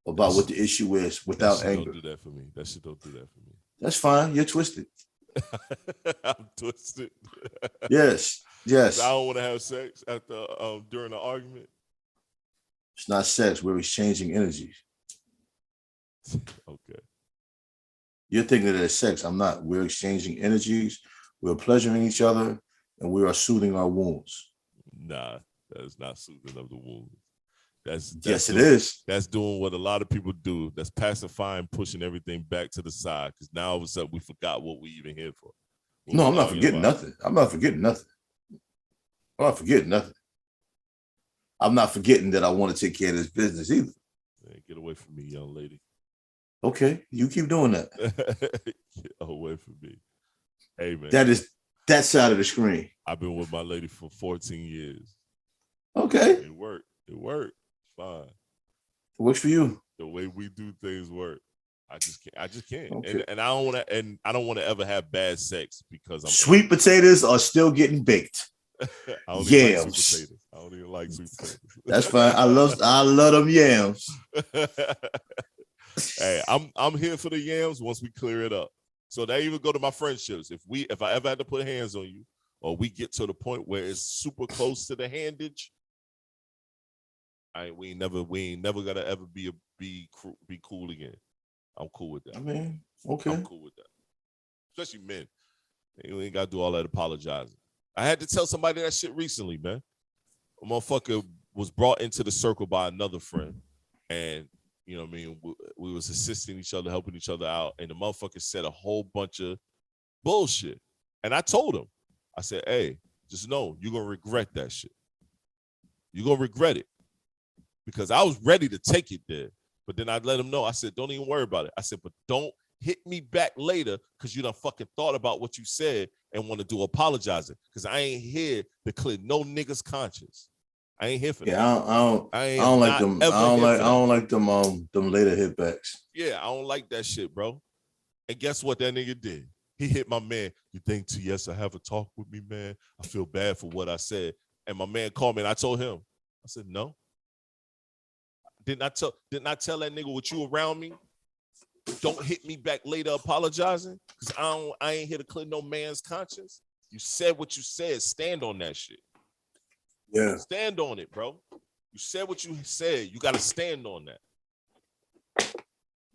about what the issue is without anger. Don't do that for me. That shit don't do that for me. That's fine. You're twisted. I'm twisted. Yes. I don't want to have sex after during the argument. It's not sex. We're exchanging energies. Okay. You're thinking that it's sex. I'm not. We're exchanging energies. We're pleasuring each other, and we are soothing our wounds. Nah, that is not soothing of the wounds. Yes, it is. That's doing what a lot of people do. That's pacifying, pushing everything back to the side. Because now all of a sudden we forgot what we even here for. No, I'm not forgetting nothing. I'm not forgetting nothing. I'm not forgetting that I want to take care of this business either. Man, get away from me, young lady. Okay, you keep doing that. Get away from me. Hey, man. That is that side of the screen. I've been with my lady for 14 years. Okay. It worked. Fine. It works for you. The way we do things work. I just can't. Okay. And I don't want to ever have bad sex because I'm sweet potatoes are still getting baked. I don't Yams. Like sweet potatoes. I don't even like sweet potatoes. That's fine. I love them yams. Hey, I'm here for the yams once we clear it up. So they even go to my friendships. If I ever had to put hands on you, or we get to the point where it's super close to the handage, we ain't never gonna ever be cool again. I'm cool with that. I mean, okay. I'm cool with that. Especially men. You ain't gotta do all that apologizing. I had to tell somebody that shit recently, man. A motherfucker was brought into the circle by another friend, and you know what I mean, we was assisting each other, helping each other out, and the motherfucker said a whole bunch of bullshit. And I told him, I said, hey, just know you're gonna regret that shit. You're gonna regret it. Because I was ready to take it there. But then I let him know. I said, don't even worry about it. I said, but don't hit me back later because you done fucking thought about what you said and want to do apologizing. Because I ain't here to clear no nigga's conscience. I ain't here for that. Yeah, I don't like them. I don't like them later hitbacks. Yeah, I don't like that shit, bro. And guess what that nigga did? He hit my man. You think TS will have a talk with me, man? I feel bad for what I said. And my man called me and I told him. I said, no. Didn't I tell that nigga with you around me? Don't hit me back later apologizing. Because I ain't here to clear no man's conscience. You said what you said. Stand on that shit. Yeah. Stand on it, bro. You said what you said. You gotta stand on that.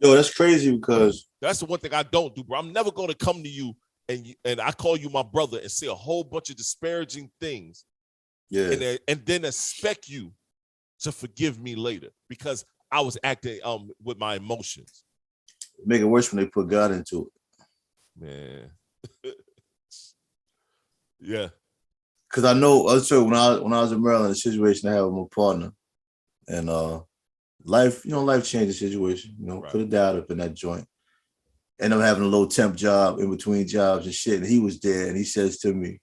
Yo, that's crazy because that's the one thing I don't do, bro. I'm never gonna come to you and I call you my brother and say a whole bunch of disparaging things. Yeah. And then expect you to forgive me later because I was acting with my emotions. Make it worse when they put God into it. Man. Yeah. Because I know also when I was in Maryland, the situation I had with my partner, and life changes situation. Right. Could have died up in that joint. And I'm having a little temp job in between jobs and shit. And he was there, and he says to me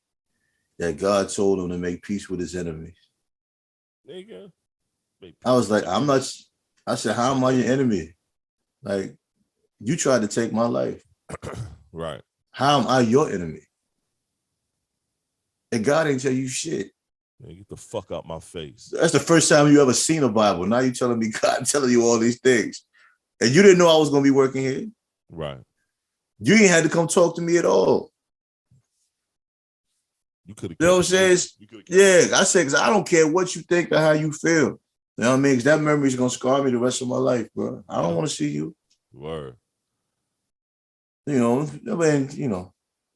that God told him to make peace with his enemies. There you go. I was like, I'm not. I said, how am I your enemy? Like, you tried to take my life. Right. How am I your enemy? And God ain't tell you shit. Man, get the fuck out my face. That's the first time you ever seen a Bible. Now you telling me God telling you all these things. And you didn't know I was going to be working here. Right. You ain't had to come talk to me at all. You could have. You know what I'm saying? Yeah, I said, because I don't care what you think or how you feel. You know what I mean? Because that memory is going to scar me the rest of my life, bro. I don't want to see you. Word.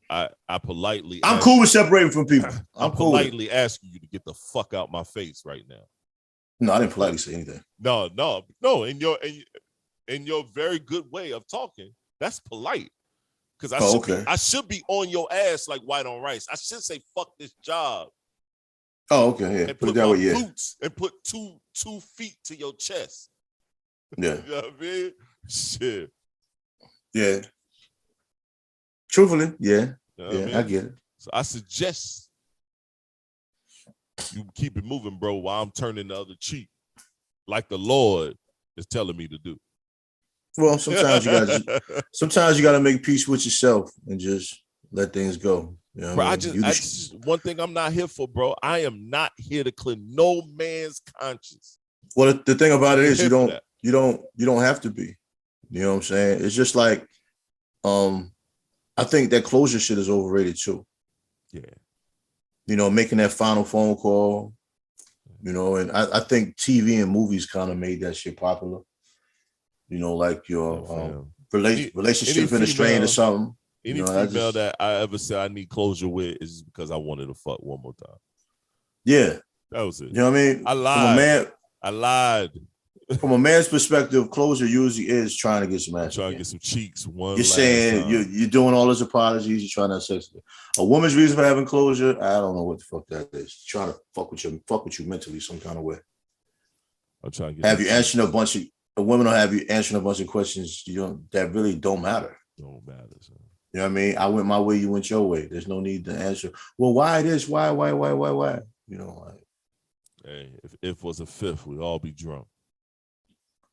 I politely. I'm cool with separating from people. I'm cool politely asking you to get the fuck out my face right now. No, I didn't politely say anything. No. In in your very good way of talking, that's polite. Because I should be on your ass like white on rice. I should say, fuck this job. Oh, okay, yeah. And Put it put that my way, yeah. boots and put two feet to your chest. Yeah. You know what I mean? Shit. Yeah. Truthfully, yeah. You know what I mean? I get it. So I suggest you keep it moving, bro, while I'm turning the other cheek, like the Lord is telling me to do. Well, sometimes you gotta make peace with yourself and just let things go. You know bro, I I mean? just one thing I'm not here for, bro. I am not here to clear no man's conscience. Well, the thing about it is you don't have to be. You know what I'm saying? It's just like, I think that closure shit is overrated too. Yeah. You know, making that final phone call, you know, and I think TV and movies kind of made that shit popular. You know, like your relationship in a strain or something. Any female that I ever said I need closure with is because I wanted to fuck one more time. Yeah. That was it. You know what I mean? I lied. I lied. From a man's perspective, closure usually is trying to get some ass. Trying to get some cheeks. You're saying you're doing all those apologies. You're trying to have sex. A woman's reason for having closure, I don't know what the fuck that is. Trying to fuck with you mentally some kind of way. I'm trying to get have you answering a woman will have you answering a bunch of questions that really don't matter. Don't matter. Son. You know what I mean? I went my way, you went your way. There's no need to answer. Well, why this? Why? You know, like, hey, if it was a fifth, we'd all be drunk.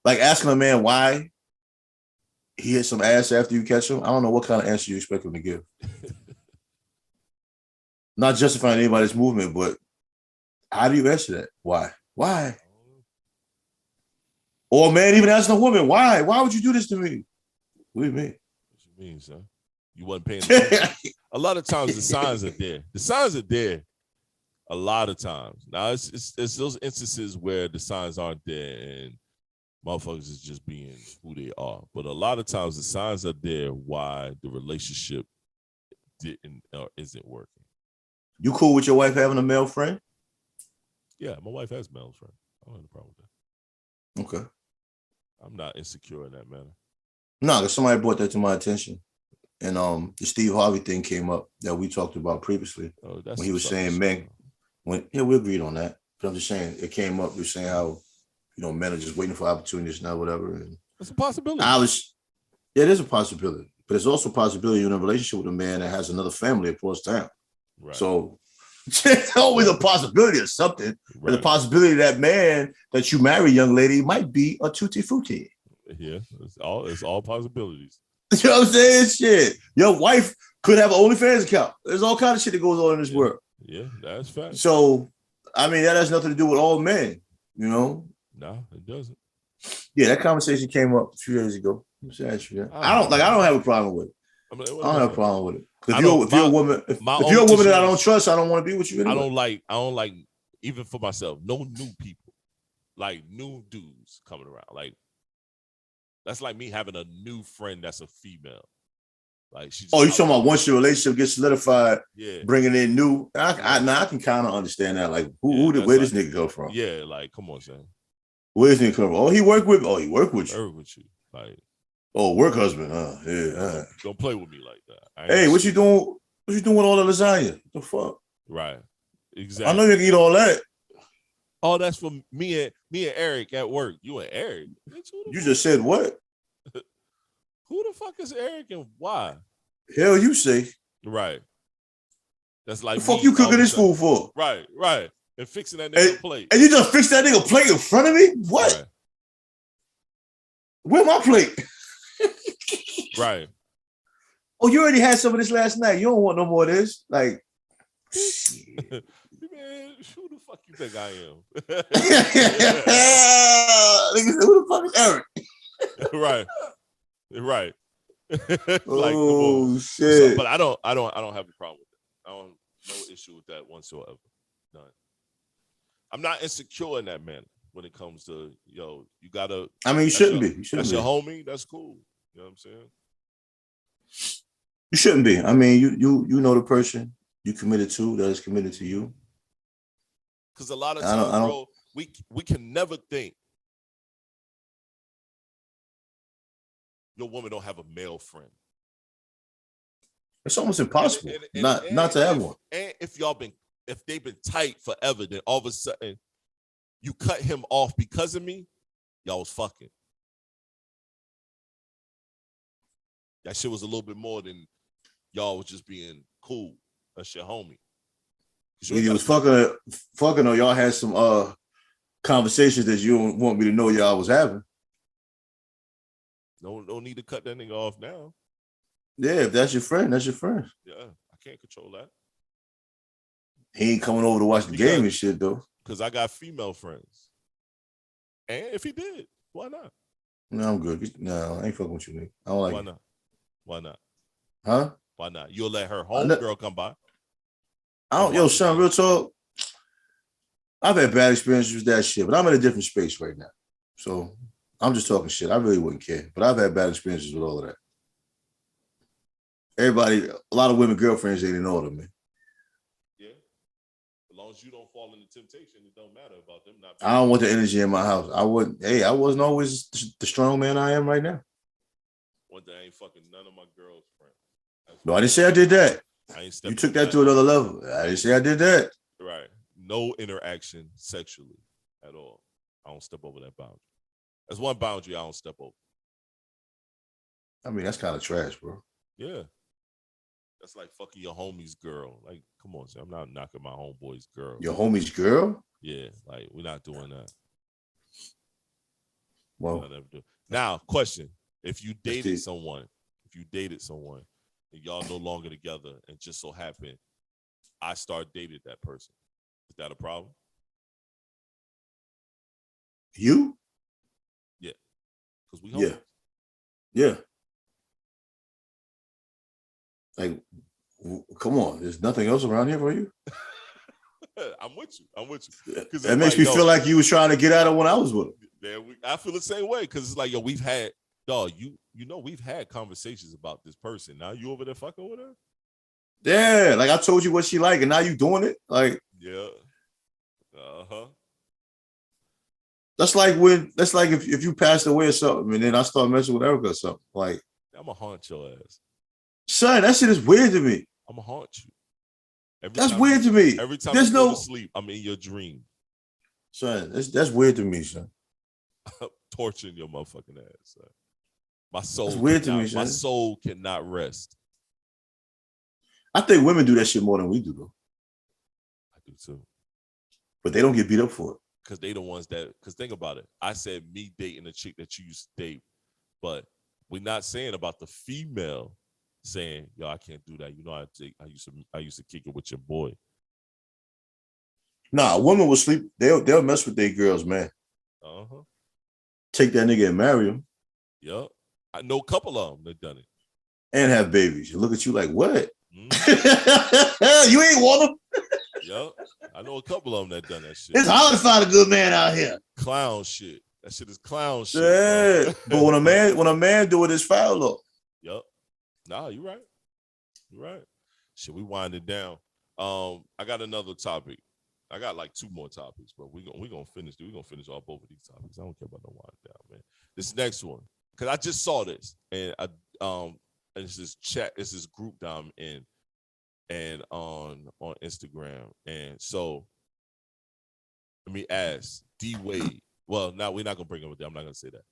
Like asking a man why he hit some ass after you catch him. I don't know what kind of answer you expect him to give. Not justifying anybody's movement, but how do you answer that? Why? Why? Or a man even asking a woman, why? Why would you do this to me? What do you mean? What you mean, son? You wasn't paying attention. A lot of times the signs are there. The signs are there. A lot of times. Now it's those instances where the signs aren't there and motherfuckers is just being who they are. But a lot of times the signs are there why the relationship didn't or isn't working. You cool with your wife having a male friend? Yeah, my wife has male friend. I don't have a problem with that. Okay. I'm not insecure in that manner. No, because somebody brought that to my attention. And the Steve Harvey thing came up that we talked about previously. Oh, that's when he was saying men, we agreed on that. But I'm just saying it came up. He was saying how, you know, men are just waiting for opportunities now, whatever. And it's a possibility. It is a possibility. But it's also a possibility you're in a relationship with a man that has another family across town. Right. So it's always a possibility of something. Right. But the possibility that man that you marry, young lady, might be a tutti frutti. Yeah, it's all possibilities. You know what I'm saying? Shit. Your wife could have an OnlyFans account. There's all kind of shit that goes on in this world. Yeah, that's fact. So, I mean, that has nothing to do with all men, you know? No, it doesn't. Yeah, that conversation came up a few days ago. I don't have a problem with it. I don't have a problem with it. If you're a woman that I don't trust, I don't want to be with you anyway. I don't like, even for myself, no new people, like new dudes coming around. Like, that's like me having a new friend that's a female. Like she's you talking about once your relationship gets solidified, yeah, bringing in new. I can kind of understand that. Like, where this nigga go from? Yeah, like, come on, son. Where this nigga come from? Oh, he work with you. Work with you. Like, work husband. Yeah. Don't play with me like that. Hey, what you doing? What you doing with all the lasagna? What the fuck? Right. Exactly. I know you can eat all that. Oh, that's for me and Eric at work. You and Eric? You just said what? Who the fuck is Eric and why? Hell, you say. Right. That's like the fuck you cooking this food for? Right. And fixing that nigga plate. And you just fixed that nigga plate in front of me? What? Right. Where my plate? Right. Oh, you already had some of this last night. You don't want no more of this. Like, shit. Man, who the fuck you think I am? Nigga said, who the fuck is Eric? Right. Like, shit. So, but I don't have a problem with it. I don't no issue with that whatsoever. None. I'm not insecure in that manner when it comes to you gotta. I mean, you shouldn't be. That's your homie. That's cool. You know what I'm saying? You shouldn't be. I mean, you know the person you committed to that is committed to you. Because a lot of times, bro, we can never think your woman don't have a male friend. It's almost impossible not to have one. And if they've been tight forever, then all of a sudden you cut him off because of me, y'all was fucking. That shit was a little bit more than y'all was just being cool. That's your homie. You was fucking, or y'all had some conversations that you don't want me to know y'all was having. No need to cut that nigga off now. Yeah, if that's your friend, that's your friend. Yeah, I can't control that. He ain't coming over to watch the game and shit, though. Because I got female friends. And if he did, why not? No, I'm good. No, I ain't fucking with you, nigga. I don't like Why it. not? Why not? Huh? Why not? You'll let her homegirl come by? Yo, son, real talk. I've had bad experiences with that shit, but I'm in a different space right now. So I'm just talking shit. I really wouldn't care. But I've had bad experiences with all of that. Everybody, a lot of women girlfriends ain't in order, man. Yeah. As long as you don't fall into temptation, it don't matter about them not. I don't want the energy in my house. I wasn't always the strong man I am right now. One day I ain't fucking none of my girls' friends. No, I didn't say I did that. You took that to another level. I didn't say I did that. Right. No interaction sexually at all. I don't step over that boundary. That's one boundary I don't step over. I mean, that's kind of trash, bro. Yeah. That's like fucking your homie's girl. Like, come on, sir. I'm not knocking my homeboy's girl. Your homie's girl? Yeah, like we're not doing that. Well, now, question: if you dated someone, and y'all no longer together, and just so happened I start dating that person, is that a problem? You? Yeah, because we homies. Yeah. Like, come on. There's nothing else around here for you? I'm with you. That makes me feel like you was trying to get at it when I was with him. Man, I feel the same way because it's like, yo, we've had, we've had conversations about this person. Now you over there fucking with her? Yeah, like I told you what she like, and now you doing it? Like, yeah. Uh-huh. That's like if you passed away or something, and then I start messing with Erica or something. Like, I'm gonna haunt your ass. Son, that shit is weird to me. I'm gonna haunt you. That's weird to me. Every time you go to sleep, I'm in your dream. Son, that's weird to me, son. Torturing your motherfucking ass, son. My soul. That's weird to me, son. My soul cannot rest. I think women do that shit more than we do, though. I do too. But they don't get beat up for it. Because they the ones that, because think about it. I said me dating a chick that you used to date, but we're not saying about the female saying, yo, I can't do that. You know, I used to kick it with your boy. Nah, a woman will sleep. They'll mess with their girls, man. Uh-huh. Take that nigga and marry him. Yep. I know a couple of them that done it. And have babies. You look at you like, what? Mm-hmm. You ain't want them? Yep. I know a couple of them that done that shit. It's hard to find a good man out here. Clown shit. That shit is clown shit. Yeah. But when a man do it, it's foul up. Yep. Nah, you're right. You're right. Shit, we wind it down. I got another topic. I got like 2 more topics, but we're gonna finish. We're gonna finish all both of these topics. I don't care about no wind down, man. This next one, because I just saw this, and it's this chat, it's this group that I'm in, and on Instagram, and so let me ask D Wade. Well, now we're not gonna bring him with that. I'm not gonna say that.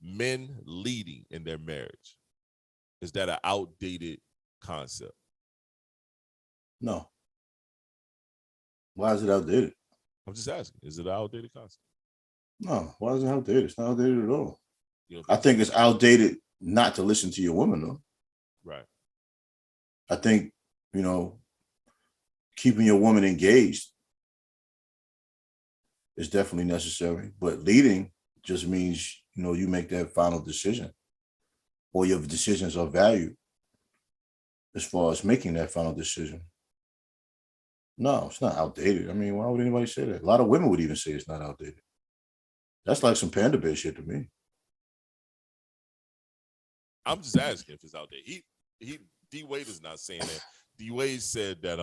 Men leading in their marriage, is that an outdated concept? No. Why is it outdated? I'm just asking. Is it an outdated concept? No. Why is it outdated? It's not outdated at all. I think think it's outdated not to listen to your woman, though. Right. I think, keeping your woman engaged is definitely necessary. But leading just means, you make that final decision, or your decisions are valued as far as making that final decision. No, it's not outdated. I mean, why would anybody say that? A lot of women would even say it's not outdated. That's like some panda bear shit to me. I'm just asking if it's outdated. D Wade is not saying that. D Wade said that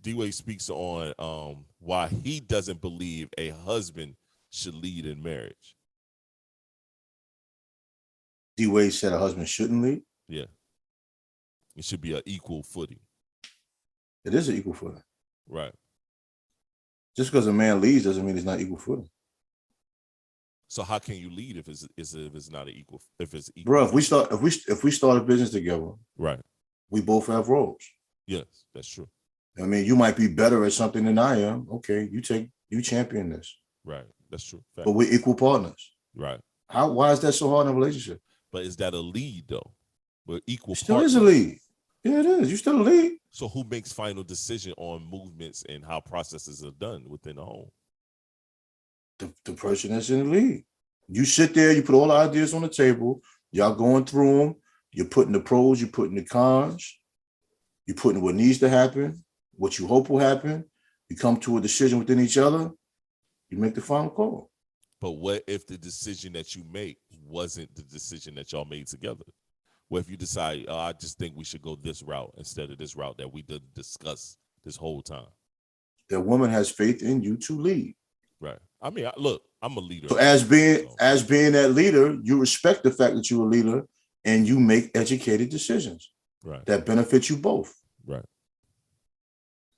D Wade speaks on why he doesn't believe a husband should lead in marriage. D Wade said a husband shouldn't lead. Yeah. It should be an equal footing. It is an equal footing. Right. Just because a man leads doesn't mean it's not equal footing. So how can you lead if it's not an equal, if it's equal? Bro, if we start a business together, right, we both have roles. Yes, that's true. I mean, you might be better at something than I am. Okay, you champion this. Right, that's true. Fact. But we're equal partners. Right. Why is that so hard in a relationship? But is that a lead though? We're equal still partners. Is a lead. Yeah, it is. You still a lead. So who makes final decision on movements and how processes are done within the home? The person that's in the lead. You sit there, you put all the ideas on the table, y'all going through them, you're putting the pros, you're putting the cons, you're putting what needs to happen, what you hope will happen, you come to a decision within each other, you make the final call. But what if the decision that you make wasn't the decision that y'all made together? What if you decide, I just think we should go this route instead of this route that we didn't discuss this whole time? That woman has faith in you to lead. Right. I mean, look, I'm a leader. So as being that leader, you respect the fact that you're a leader and you make educated decisions. Right. That benefit you both. Right.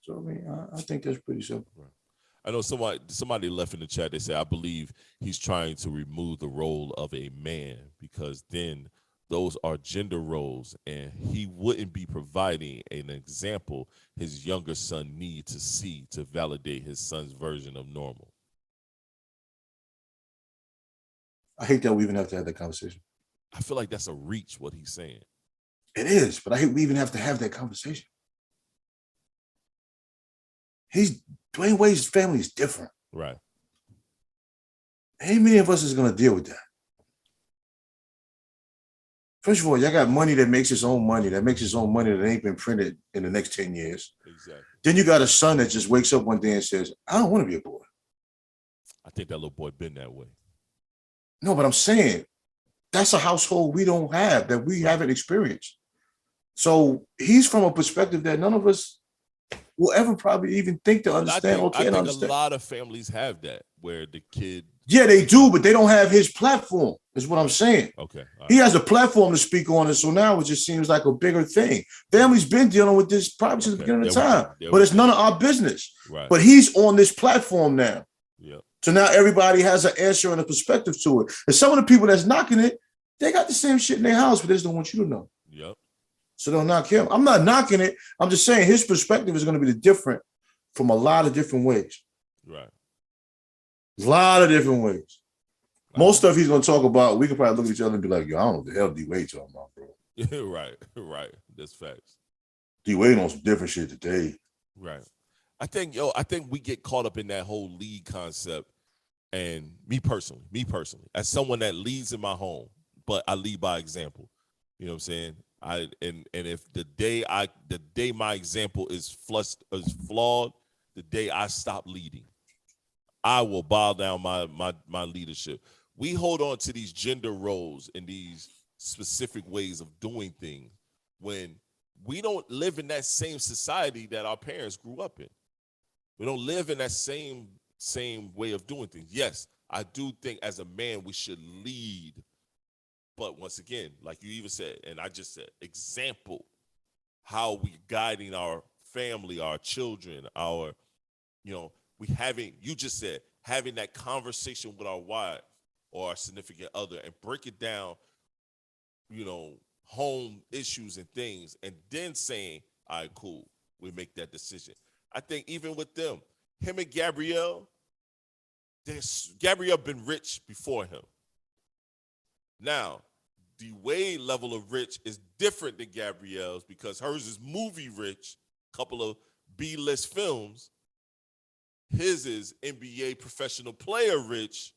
So I mean, I think that's pretty simple. Right. I know somebody left in the chat. They say, I believe he's trying to remove the role of a man because then those are gender roles and he wouldn't be providing an example his younger son needs to see to validate his son's version of normal. I hate that we even have to have that conversation. I feel like that's a reach, what he's saying. It is, but I hate we even have to have that conversation. Dwayne Wade's family is different. Right. Ain't many of us is going to deal with that. First of all, y'all got money that makes its own money, that ain't been printed in the next 10 years. Exactly. Then you got a son that just wakes up one day and says, I don't want to be a boy. I think that little boy been that way. No, but I'm saying that's a household we don't have, that we haven't experienced. So he's from a perspective that none of us will ever probably even think to understand or can understand. A lot of families have that where the kid. Yeah, they do, but they don't have his platform, is what I'm saying. Okay. He has a platform to speak on, and so now it just seems like a bigger thing. Family's been dealing with this probably since the beginning of time, but it's none of our business. Right. But he's on this platform now. Yeah. So now everybody has an answer and a perspective to it. And some of the people that's knocking it, they got the same shit in their house, but they just don't want you to know. Yep. So they'll knock him. I'm not knocking it. I'm just saying his perspective is going to be different from a lot of different ways. Right. A lot of different ways. Most stuff he's going to talk about, we could probably look at each other and be like, yo, I don't know what the hell D Wade talking about, bro. Right. That's facts. D Wade on some different shit today. Right. I think we get caught up in that whole lead concept. And me personally, as someone that leads in my home, but I lead by example. You know what I'm saying? And if the day my example is flawed, the day I stop leading, I will bow down my leadership. We hold on to these gender roles and these specific ways of doing things when we don't live in that same society that our parents grew up in. We don't live in that same way of doing things. Yes, I do think as a man we should lead. But once again, like you even said, and I just said, example, how we guiding our family, our children, you just said, having that conversation with our wife or our significant other and break it down, home issues and things, and then saying, all right, cool, we make that decision. I think even with them, him and Gabrielle been rich before him. Now, the Wade level of rich is different than Gabrielle's because hers is movie rich, couple of B-list films. His is NBA professional player rich.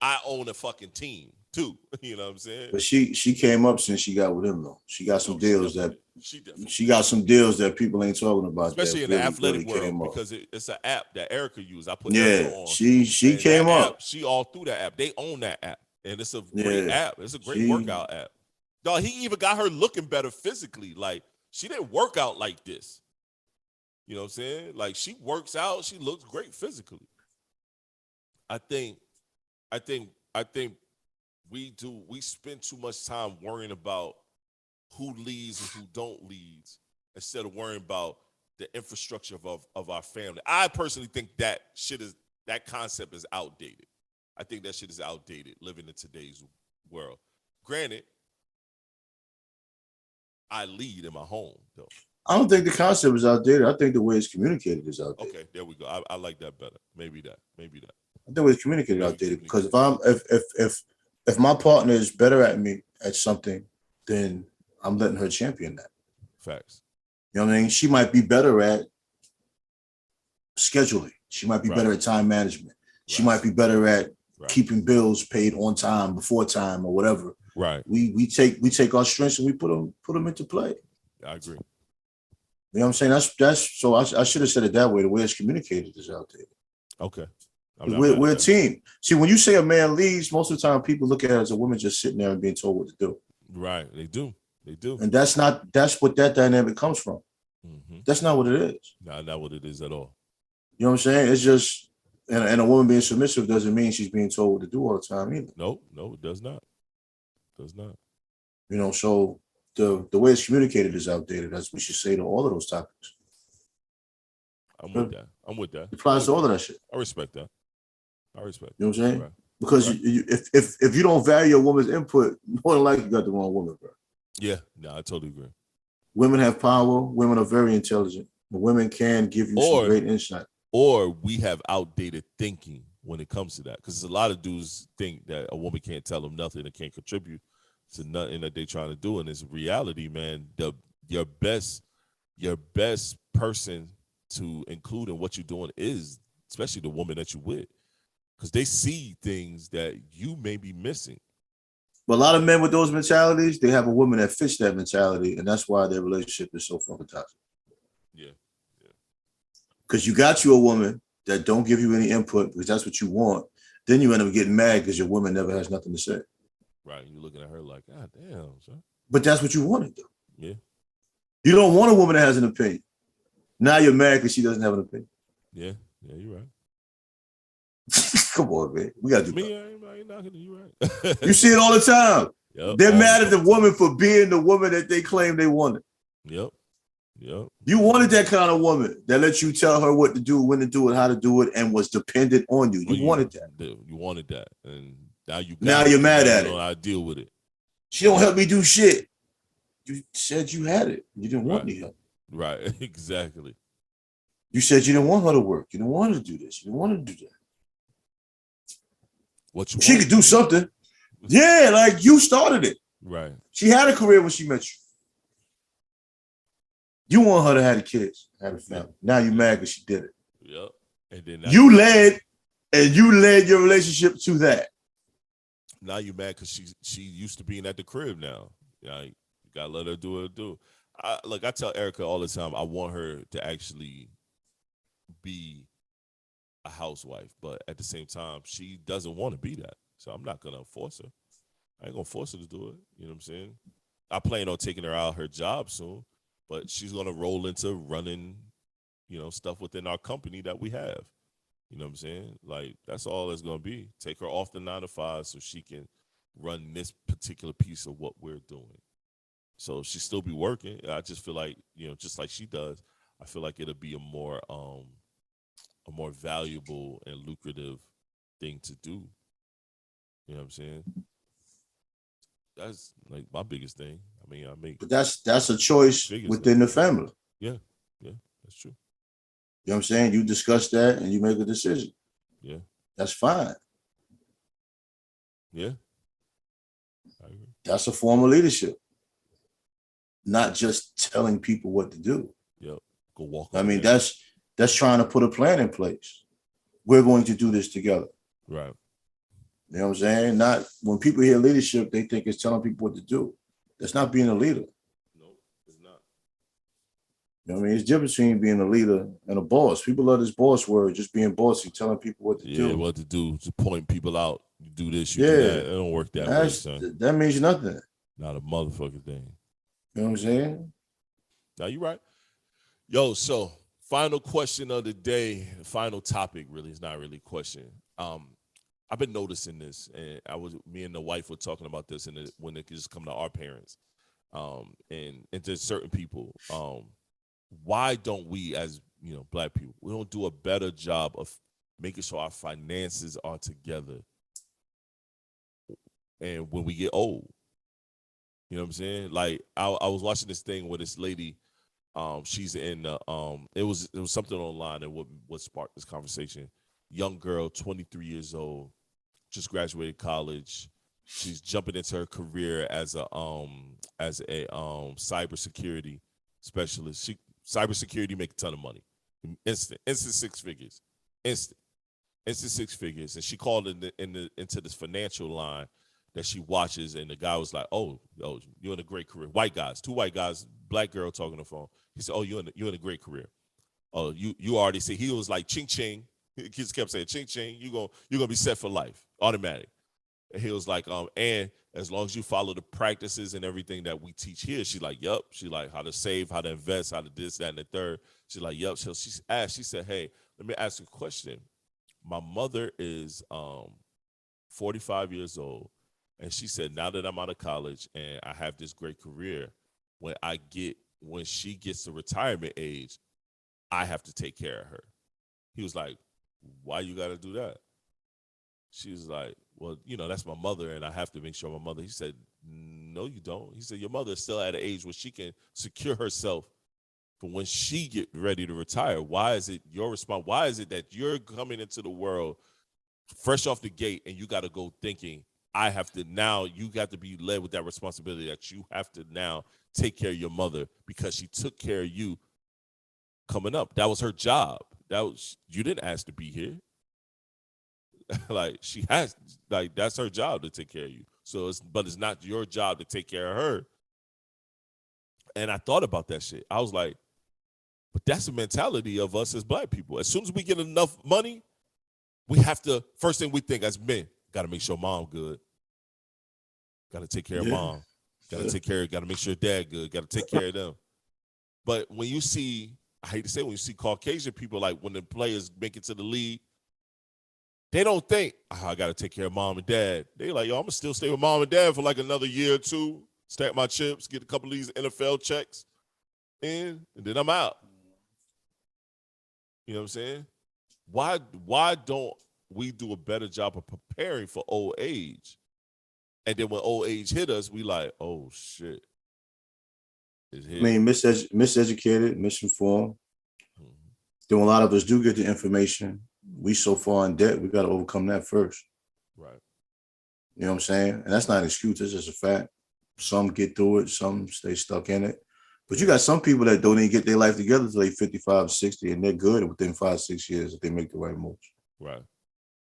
I own a fucking team too. You know what I'm saying? But she came up since she got with him though. She got some deals she got some deals that people ain't talking about. Especially in the athletic world because it's an app that Erica used. I put Erica on. She came up. She all through that app. They own that app. And it's a great app. It's a great workout app. Dog, he even got her looking better physically. Like, she didn't work out like this. You know what I'm saying? Like, she works out. She looks great physically. I think we spend too much time worrying about who leads and who don't leads instead of worrying about the infrastructure of our family. I personally think that concept is outdated. I think that shit is outdated living in today's world. Granted, I lead in my home though. I don't think the concept is outdated. I think the way it's communicated is outdated. Okay, there we go. I like that better. Maybe that. I think the way it's communicated is outdated because if my partner is better at me at something, then I'm letting her champion that. Facts. You know what I mean? She might be better at scheduling. She might be better at time management. She might be better at keeping bills paid on time, before time, or whatever. Right. We take our strengths and we put them into play. I agree. You know what I'm saying? That's so I should have said it that way. The way it's communicated is outdated. Okay. We're a team. See, when you say a man leads, most of the time people look at it as a woman just sitting there and being told what to do. Right. They do. And that's what that dynamic comes from. Mm-hmm. That's not what it is. Nah, not what it is at all. You know what I'm saying? It's just, and a woman being submissive doesn't mean she's being told what to do all the time either. No, it does not. You know, so the way it's communicated is outdated, as we should say to all of those topics. I'm with that. It applies to all of that shit. I respect that. You know what I'm saying? Right. Because if you don't value a woman's input, more than likely you got the wrong woman, bro. Yeah, no, I totally agree. Women have power. Women are very intelligent. But women can give you some great insight. Or we have outdated thinking when it comes to that. Because a lot of dudes think that a woman can't tell them nothing and can't contribute to nothing that they're trying to do. And it's reality, man. Your best person to include in what you're doing is especially the woman that you're with. Because they see things that you may be missing. But a lot of men with those mentalities, they have a woman that fits that mentality, and that's why their relationship is so fucking toxic. Yeah. Because you got you a woman that don't give you any input because that's what you want. Then you end up getting mad because your woman never has nothing to say. Right. You're looking at her like, God damn, son. But that's what you wanted, though. Yeah. You don't want a woman that has an opinion. Now you're mad because she doesn't have an opinion. Yeah, you're right. Come on, man. We got to do me. I ain't knocking you, right? You see it all the time. Yep, they're mad at the woman for being the woman that they claim they wanted. Yep. You wanted that kind of woman that lets you tell her what to do, when to do it, how to do it, and was dependent on you. You wanted that. You wanted that. And now you're mad at it. You don't know how to deal with it. She don't help me do shit. You said you had it. You didn't want any help. Right. Exactly. You said you didn't want her to work. You didn't want her to do this. You didn't want her to do that. She could do something. Yeah, like you started it. Right. She had a career when she met you. You want her to have the kids, have a family. Now you're mad because she did it. Yep. And then you led your relationship to that. Now you're mad because she used to being at the crib now. You gotta let her do what her do. I tell Erica all the time, I want her to actually be a housewife, but at the same time, she doesn't want to be that. So I'm not gonna force her. I ain't gonna force her to do it. You know what I'm saying? I plan on taking her out of her job soon, but she's gonna roll into running, stuff within our company that we have. You know what I'm saying? Like that's all it's gonna be. Take her off the 9 to 5 so she can run this particular piece of what we're doing. So she still be working. I just feel like, just like she does, I feel like it'll be a more valuable and lucrative thing to do. You know what I'm saying? That's like my biggest thing. But that's a choice within the family. Yeah, that's true. You know what I'm saying? You discuss that and you make a decision. Yeah. That's fine. Yeah. I agree. That's a form of leadership. Not just telling people what to do. Yep. Go walk. That's trying to put a plan in place. We're going to do this together. Right. You know what I'm saying? Not when people hear leadership, they think it's telling people what to do. That's not being a leader. No, it's not. You know what I mean? It's different between being a leader and a boss. People love this boss word, just being bossy, telling people what to do. Yeah, what to do. Just pointing people out. You do this, you do that. It don't work that way, son. That means nothing. Not a motherfucking thing. You know what I'm saying? Now you're right. Yo, so final question of the day, final topic really is not really a question. I've been noticing this, and me and the wife were talking about this, and when it just come to our parents, and to certain people, why don't we, as Black people, we don't do a better job of making sure our finances are together, and when we get old, you know what I'm saying? Like I was watching this thing with this lady. She's in the it was something online that what sparked this conversation. Young girl, 23 years old, just graduated college. She's jumping into her career as a cybersecurity specialist. Cybersecurity make a ton of money. Instant six figures. Instant six figures. And she called into this financial line that she watches, and the guy was like, "Oh, you're in a great career." White guys, two white guys, Black girl talking on the phone. He said, "Oh, you're in a great career. Oh, you already see." He was like, "Ching ching." He just kept saying, "Ching ching." You're gonna be set for life, automatic. And he was like, and as long as you follow the practices and everything that we teach here, she like, yup. She like how to save, how to invest, how to this, that, and the third. She like, yup. So she asked, she said, "Hey, let me ask you a question. My mother is 45 years old. And she said, now that I'm out of college and I have this great career, when she gets to retirement age, I have to take care of her." He was like, "Why you got to do that?" She was like, "Well, that's my mother, and I have to make sure my mother." He said, "No, you don't." He said, "Your mother is still at an age where she can secure herself for when she get ready to retire. Why is it your response? Why is it that you're coming into the world fresh off the gate and you got to go thinking, you got to be led with that responsibility that you have to now take care of your mother because she took care of you coming up. That was her job. You didn't ask to be here." Like that's her job to take care of you. But it's not your job to take care of her. And I thought about that shit. I was like, but that's the mentality of us as Black people. As soon as we get enough money, we have to, first thing we think as men, got to make sure mom good. Got to take care of mom. Got to make sure dad good. Got to take care of them. But when you see, I hate to say, when you see Caucasian people, like when the players make it to the league, they don't think, I got to take care of mom and dad. They like, yo, I'm going to still stay with mom and dad for like another year or two, stack my chips, get a couple of these NFL checks in, and then I'm out. You know what I'm saying? Why don't we do a better job of preparing for old age? And then when old age hit us, we like, oh, shit. It's here. I mean, miseducated, misinformed. Mm-hmm. Then a lot of us do get the information. We so far in debt, we got to overcome that first. Right. You know what I'm saying? And that's not an excuse. It's just a fact. Some get through it. Some stay stuck in it. But you got some people that don't even get their life together until they're 55, 60, and they're good within 5-6 years if they make the right moves. Right.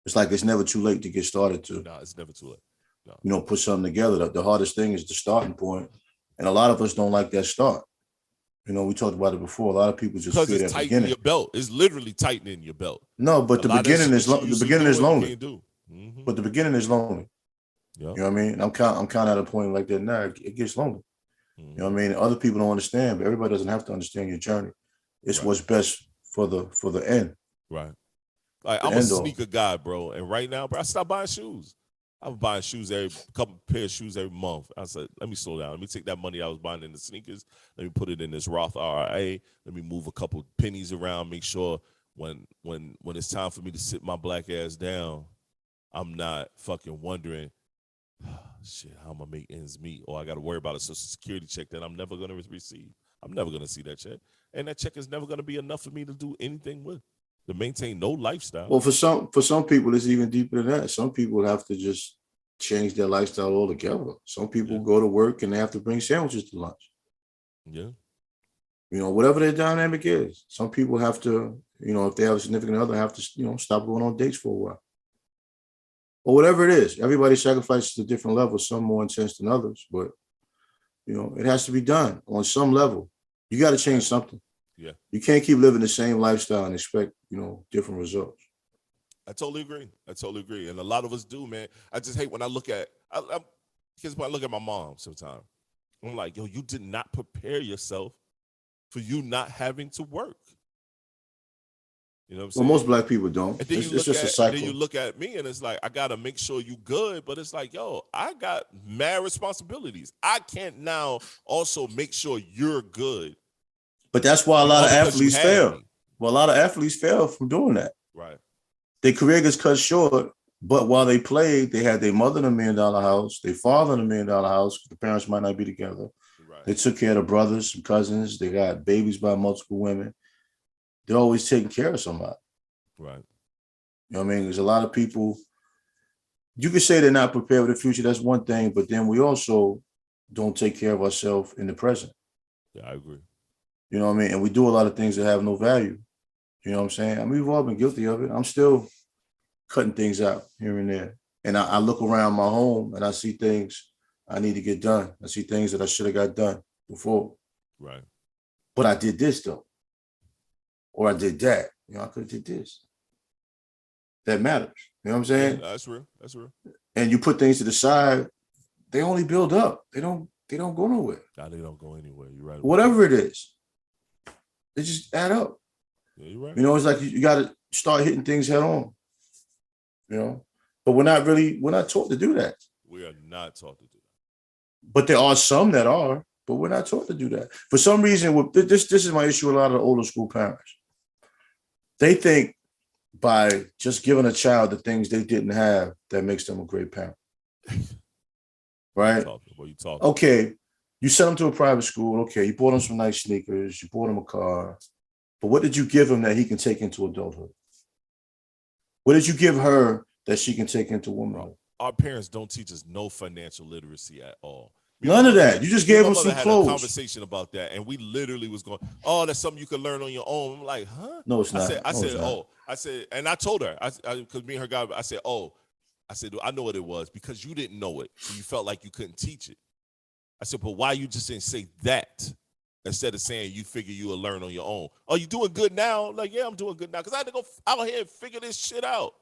It's like it's never too late to get started to. No, it's never too late. No. Put something together. The hardest thing is the starting point. And a lot of us don't like that start. We talked about it before. A lot of people just because it's tightening your belt. It's literally tightening your belt. No, but the beginning is lonely. Mm-hmm. But the beginning is lonely. Yeah. You know what I mean? I'm kind of at a point like that now. It gets lonely. Mm-hmm. You know what I mean? Other people don't understand, but everybody doesn't have to understand your journey. It's what's best for the end. Right. Like I'm a sneaker guy, bro. And right now, bro, I stopped buying shoes. I was buying shoes couple pair of shoes every month. I said, let me slow down. Let me take that money I was buying in the sneakers. Let me put it in this Roth IRA. Let me move a couple pennies around. Make sure when it's time for me to sit my Black ass down, I'm not fucking wondering, shit, how am I make ends meet? Or I got to worry about a Social Security check that I'm never going to receive. I'm never going to see that check. And that check is never going to be enough for me to do anything with, to maintain no lifestyle. Well, for some people, it's even deeper than that. Some people have to just change their lifestyle altogether. Some people go to work and they have to bring sandwiches to lunch. Yeah. Whatever their dynamic is. Some people have to, if they have a significant other, have to, stop going on dates for a while. Or whatever it is. Everybody sacrifices at different levels, some more intense than others. But, it has to be done on some level. You got to change something. Yeah. You can't keep living the same lifestyle and expect, different results. I totally agree. And a lot of us do, man. I just hate when I look at, because when I look at my mom sometimes, I'm like, yo, you did not prepare yourself for you not having to work. You know what I'm Well, saying? most black people don't. And then It's just a cycle. then you look at me and it's like, I gotta make sure you good, but it's like, yo, I got mad responsibilities. I can't now also make sure you're good. But that's why a lot of athletes fail. Me. Well, a lot of athletes fail from doing that. Right. Their career gets cut short, but while they played, they had their mother in $1 million house, their father in $1 million house. The parents might not be together. Right. They took care of the brothers, some cousins. They got babies by multiple women. They're always taking care of somebody. Right. You know what I mean? There's a lot of people. You could say they're not prepared for the future. That's one thing, but then we also don't take care of ourselves in the present. Yeah, I agree. You know what I mean? And we do a lot of things that have no value. You know what I'm saying? I mean, we've all been guilty of it. I'm still cutting things out here and there. And I look around my home and I see things I need to get done. I see things that I should have got done before. Right. But I did this though. Or I did that. You know, I could have did this. That matters. You know what I'm saying? Yeah, that's real. That's real. And you put things to the side, they only build up. They don't go nowhere. Nah, they don't go anywhere. You're right. Whatever it is, they just add up. Yeah, you're right. You know, it's like you got to start hitting things head on. You know, but we're not taught to do that. We are not taught to do that. But there are some that are, but we're not taught to do that. For some reason, this is my issue with a lot of the older school parents. They think by just giving a child the things they didn't have, that makes them a great parent. Right? What you talking? Okay, you sent them to a private school. Okay, you bought them some nice sneakers. You bought them a car. But what did you give him that he can take into adulthood? What did you give her that she can take into womanhood? Our parents don't teach us no financial literacy at all. None of that. You just gave them some clothes. A conversation about that, and we literally was going, "Oh, that's something you can learn on your own." I'm like, "Huh?" No, it's not. I said, and I told her, because me and her guy, I said, I know what it was because you didn't know it, so you felt like you couldn't teach it. I said, but why you just didn't say that instead of saying you figure you will learn on your own? Oh, you doing good now? Like, yeah, I'm doing good now because I had to go out here and figure this shit out.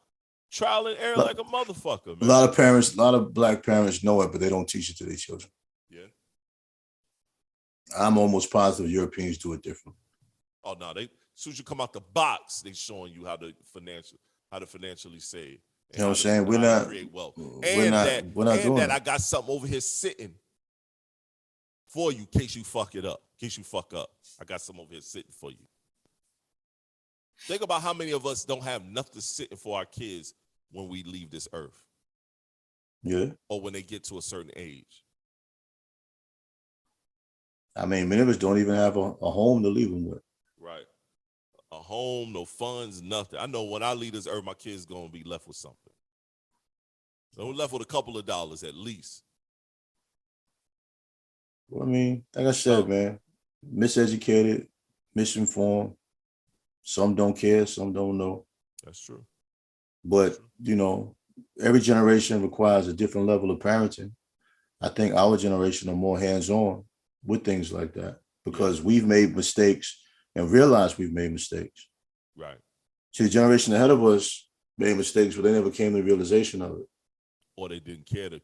Trial and error like a motherfucker, man. A lot of black parents know it, but they don't teach it to their children. Yeah. I'm almost positive Europeans do it different. Oh no, as soon as you come out the box, they showing you how to financially save. You know what I'm saying? We're not create wealth. We're not doing that. I got something over here sitting for you in case you fuck it up. In case you fuck up. I got something over here sitting for you. Think about how many of us don't have nothing sitting for our kids when we leave this earth. Yeah. Or when they get to a certain age. I mean, many of us don't even have a home to leave them with. Right. A home, no funds, nothing. I know when I leave this earth, my kids going to be left with something. So we're left with a couple of dollars at least. Well, I mean, like I said, man, miseducated, misinformed. Some don't care, some don't know. That's true. But, you know, every generation requires a different level of parenting. I think our generation are more hands-on with things like that because we've made mistakes and realized we've made mistakes. Right. See, the generation ahead of us made mistakes, but they never came to the realization of it. Or they didn't care to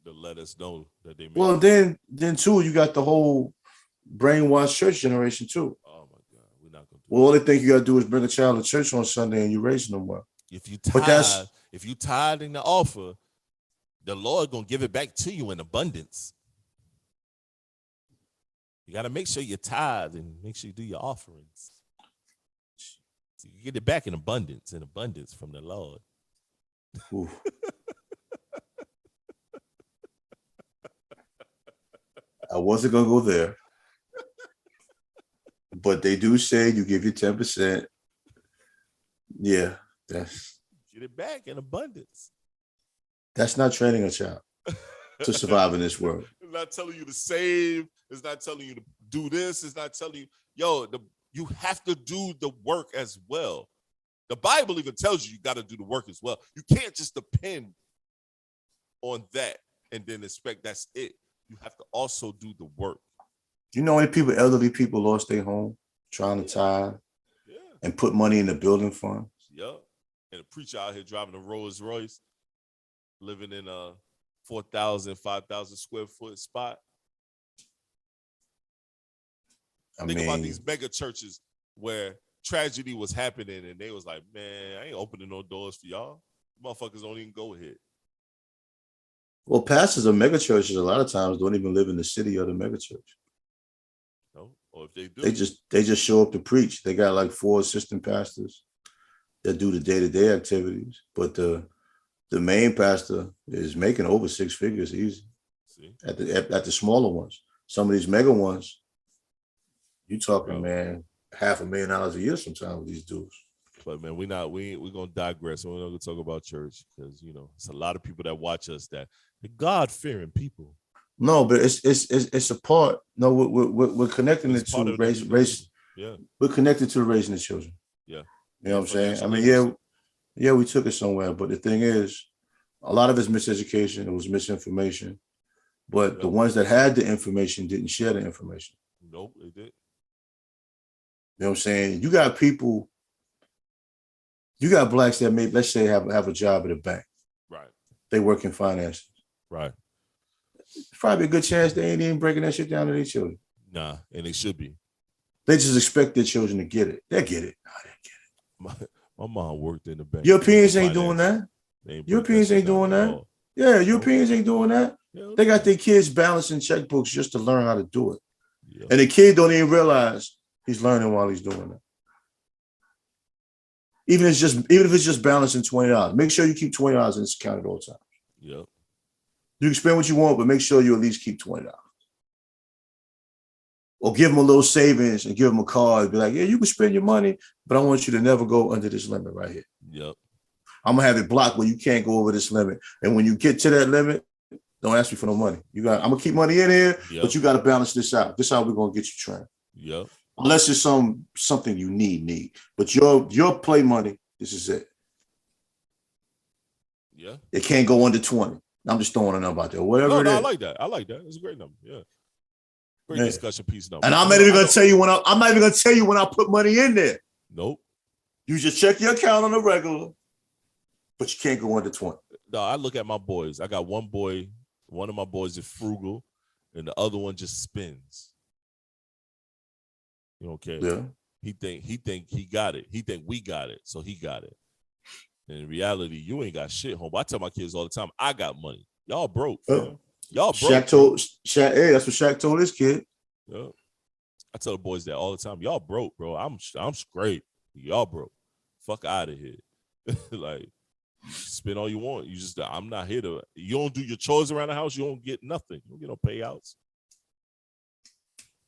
let us know that they made Well, then too, you got the whole brainwashed church generation too. Oh my God, we're not gonna do Well, all they think you gotta do is bring a child to church on Sunday and you're raising them well. If you tithe in the offer, the Lord gonna give it back to you in abundance. You gotta make sure you tithe and make sure you do your offerings. So you get it back in abundance from the Lord. I wasn't gonna go there, but they do say you give your 10%. Yeah, get it back in abundance. That's not training a child to survive in this world. It's not telling you to save. It's not telling you to do this. It's not telling you, you have to do the work as well. The Bible even tells you got to do the work as well. You can't just depend on that and then expect that's it. You have to also do the work. Do you know any elderly people lost their home trying to tithe and put money in the building fund? Yep. And a preacher out here driving a Rolls Royce, living in a 4,000, 5,000 square foot spot. Think about these mega churches where tragedy was happening, and they was like, man, I ain't opening no doors for y'all. Motherfuckers don't even go ahead. Well, pastors of megachurches a lot of times don't even live in the city of the megachurch. No, or if they do, they just show up to preach. They got like 4 assistant pastors that do the day-to-day activities, but the main pastor is making over 6 figures easy. See? At the smaller ones. Some of these mega ones, you talking, man, $500,000 a year sometimes with these dudes. But man, we're gonna digress. We're not gonna talk about church because it's a lot of people that watch us that the God-fearing people. No, but it's a part. No, we're connecting it to race. Yeah, we're connected to raising the children. Yeah, you know what I'm saying. I mean, yeah, we took it somewhere, but the thing is, a lot of it's miseducation. It was misinformation, but the ones that had the information didn't share the information. Nope, they did. You know what I'm saying? You got people. You got blacks that may, let's say, have a job at a bank. Right. They work in finances. Right. It's probably a good chance they ain't even breaking that shit down to their children. Nah, and they should be. They just expect their children to get it. They get it. Nah, they get it. My mom worked in the bank. Europeans ain't doing that. Europeans ain't doing that. Yeah, Europeans ain't doing that. They got their kids balancing checkbooks just to learn how to do it. Yeah. And the kid don't even realize he's learning while he's doing it. Even if it's just balancing $20, make sure you keep $20 in this account at all times. Yep. You can spend what you want, but make sure you at least keep $20. Or give them a little savings and give them a card. Be like, yeah, you can spend your money, but I want you to never go under this limit right here. Yep. I'm gonna have it blocked where you can't go over this limit. And when you get to that limit, don't ask me for no money. I'm gonna keep money in here, but you got to balance this out. This is how we're gonna get you trained. Yep. Unless it's something you need. But your play money, this is it. Yeah. It can't go under 20. I'm just throwing a number out there. Whatever it is. I like that. It's a great number. Yeah. Great discussion piece number. And I'm not even gonna tell you when I put money in there. Nope. You just check your account on the regular, but you can't go under 20. No, I look at my boys. I got one boy, one of my boys is frugal, and the other one just spins. You don't care. Yeah. He think he got it. He think we got it, so he got it. And in reality, you ain't got shit, home. I tell my kids all the time, I got money. Y'all broke. Y'all broke. Shaq, hey, that's what Shaq told his kid. Yeah. I tell the boys that all the time. Y'all broke, bro. I'm straight. Y'all broke. Fuck out of here. Like, spend all you want. I'm not here to. You don't do your chores around the house. You don't get nothing. You don't get no payouts.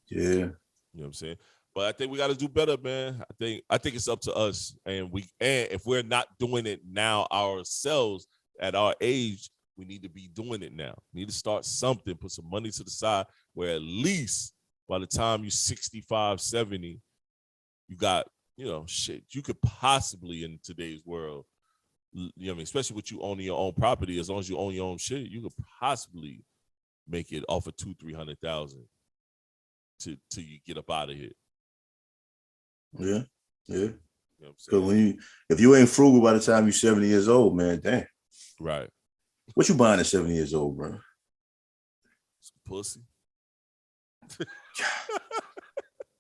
Yeah. You know what I'm saying? But I think we got to do better, man. I think it's up to us, and if we're not doing it now ourselves at our age, we need to be doing it now. We need to start something, put some money to the side, where at least by the time you're 65, 70, you got, shit. You could possibly in today's world, especially with you owning your own property, as long as you own your own shit, you could possibly make it off of 200,000-300,000 till you get up out of here. Yeah. You know Because if you ain't frugal by the time you're 70 years old, man, damn. Right. What you buying at 70 years old, bro? Some pussy.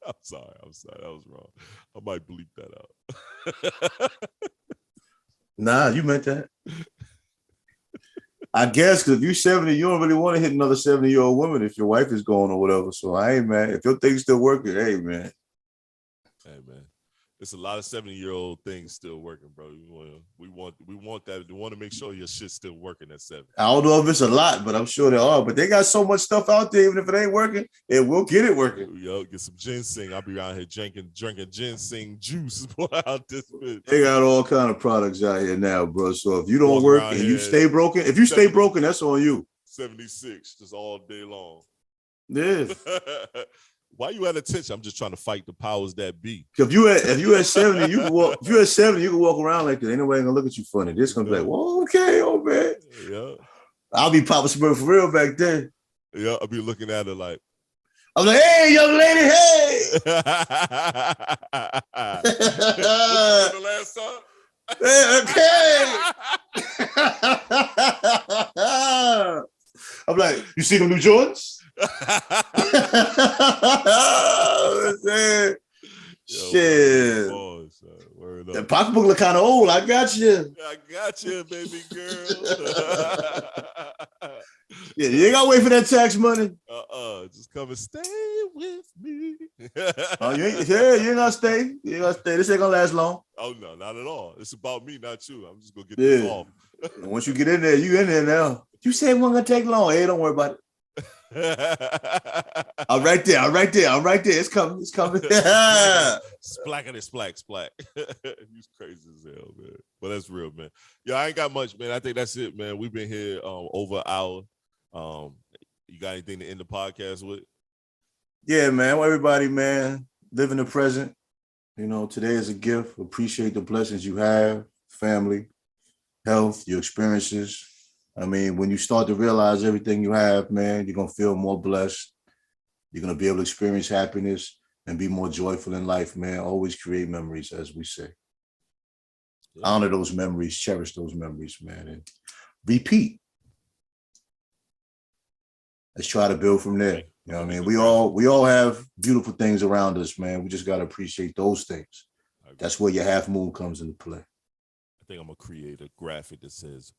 I'm sorry. That was wrong. I might bleep that out. Nah, you meant that. I guess because if you're 70, you don't really want to hit another 70-year-old woman if your wife is going or whatever. So I ain't mad. If your thing's still working, hey, man. Hey, man. It's a lot of 70-year-old things still working, bro. We want that. We want to make sure your shit's still working at 70. I don't know if it's a lot, but I'm sure there are. But they got so much stuff out there, even if it ain't working, it will get it working. Yo, get some ginseng. I'll be around here drinking ginseng juice out this bitch. They got all kind of products out here now, bro. So if you don't work and you stay broken, if you stay broken, that's on you. 76, just all day long. Yeah. Why you at attention? I'm just trying to fight the powers that be. If you at 70, you can walk. If you at 70, you can walk around like that. Ain't nobody gonna look at you funny. This gonna be like, well, okay, oh man. Yeah. I'll be popping some for real back then. Yeah, I'll be looking at her like, I'm like, hey, young lady, hey. The last time. Hey, okay. I'm like, you see them new Jordans? Shit. Word The up. pocketbook look kind of old. I got you. I got you, baby girl. Yeah, you ain't gotta wait for that tax money. Just come and stay with me. Oh, you ain't gonna stay. You ain't gonna stay. This ain't gonna last long. Oh no, not at all. It's about me, not you. I'm just gonna get Yeah. this off. And once you get in there, you in there now. You said it wasn't gonna take long. Hey, don't worry about it. I'm right there. I'm right there. I'm right there. It's coming. It's coming. Splackity splack splack. He's crazy as hell, man. But that's real, man. Yeah, I ain't got much, man. I think that's it, man. We've been here over an hour. You got anything to end the podcast with? Yeah, man. Well, everybody, man, live in the present. You know, today is a gift. Appreciate the blessings you have, family, health, your experiences. I mean, when you start to realize everything you have, man, you're going to feel more blessed. You're going to be able to experience happiness and be more joyful in life, man. Always create memories, as we say. Yeah. Honor those memories, cherish those memories, man, and repeat. Let's try to build from there. You know what I mean? We all have beautiful things around us, man. We just got to appreciate those things. That's where your half moon comes into play. I think I'm going to create a graphic that says,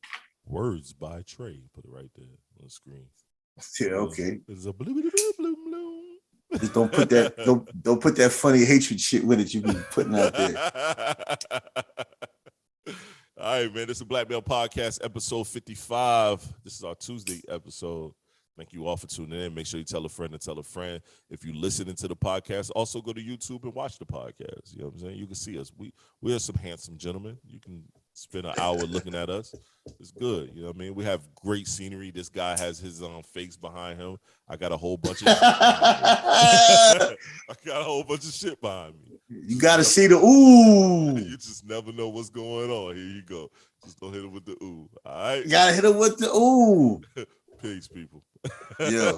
"Words by Trey." Put it right there on the screen. Yeah, okay. It's a blue, blue, blue, blue, blue. Just don't put that don't put that funny hatred shit with it you be putting out there. All right, man. This is a Black Male Podcast, episode 55. This is our Tuesday episode. Thank you all for tuning in. Make sure you tell a friend to tell a friend. If you're listening to the podcast, also go to YouTube and watch the podcast. You know what I'm saying? You can see us. We are some handsome gentlemen. You can spend an hour looking at us. It's good. You know what I mean? We have great scenery. This guy has his face behind him. I got a whole bunch of shit behind me. I got a whole bunch of shit behind me. You got to see the ooh. You just never know what's going on. Here you go. Just don't hit him with the ooh. All right? You got to hit him with the ooh. Peace, people. Yeah.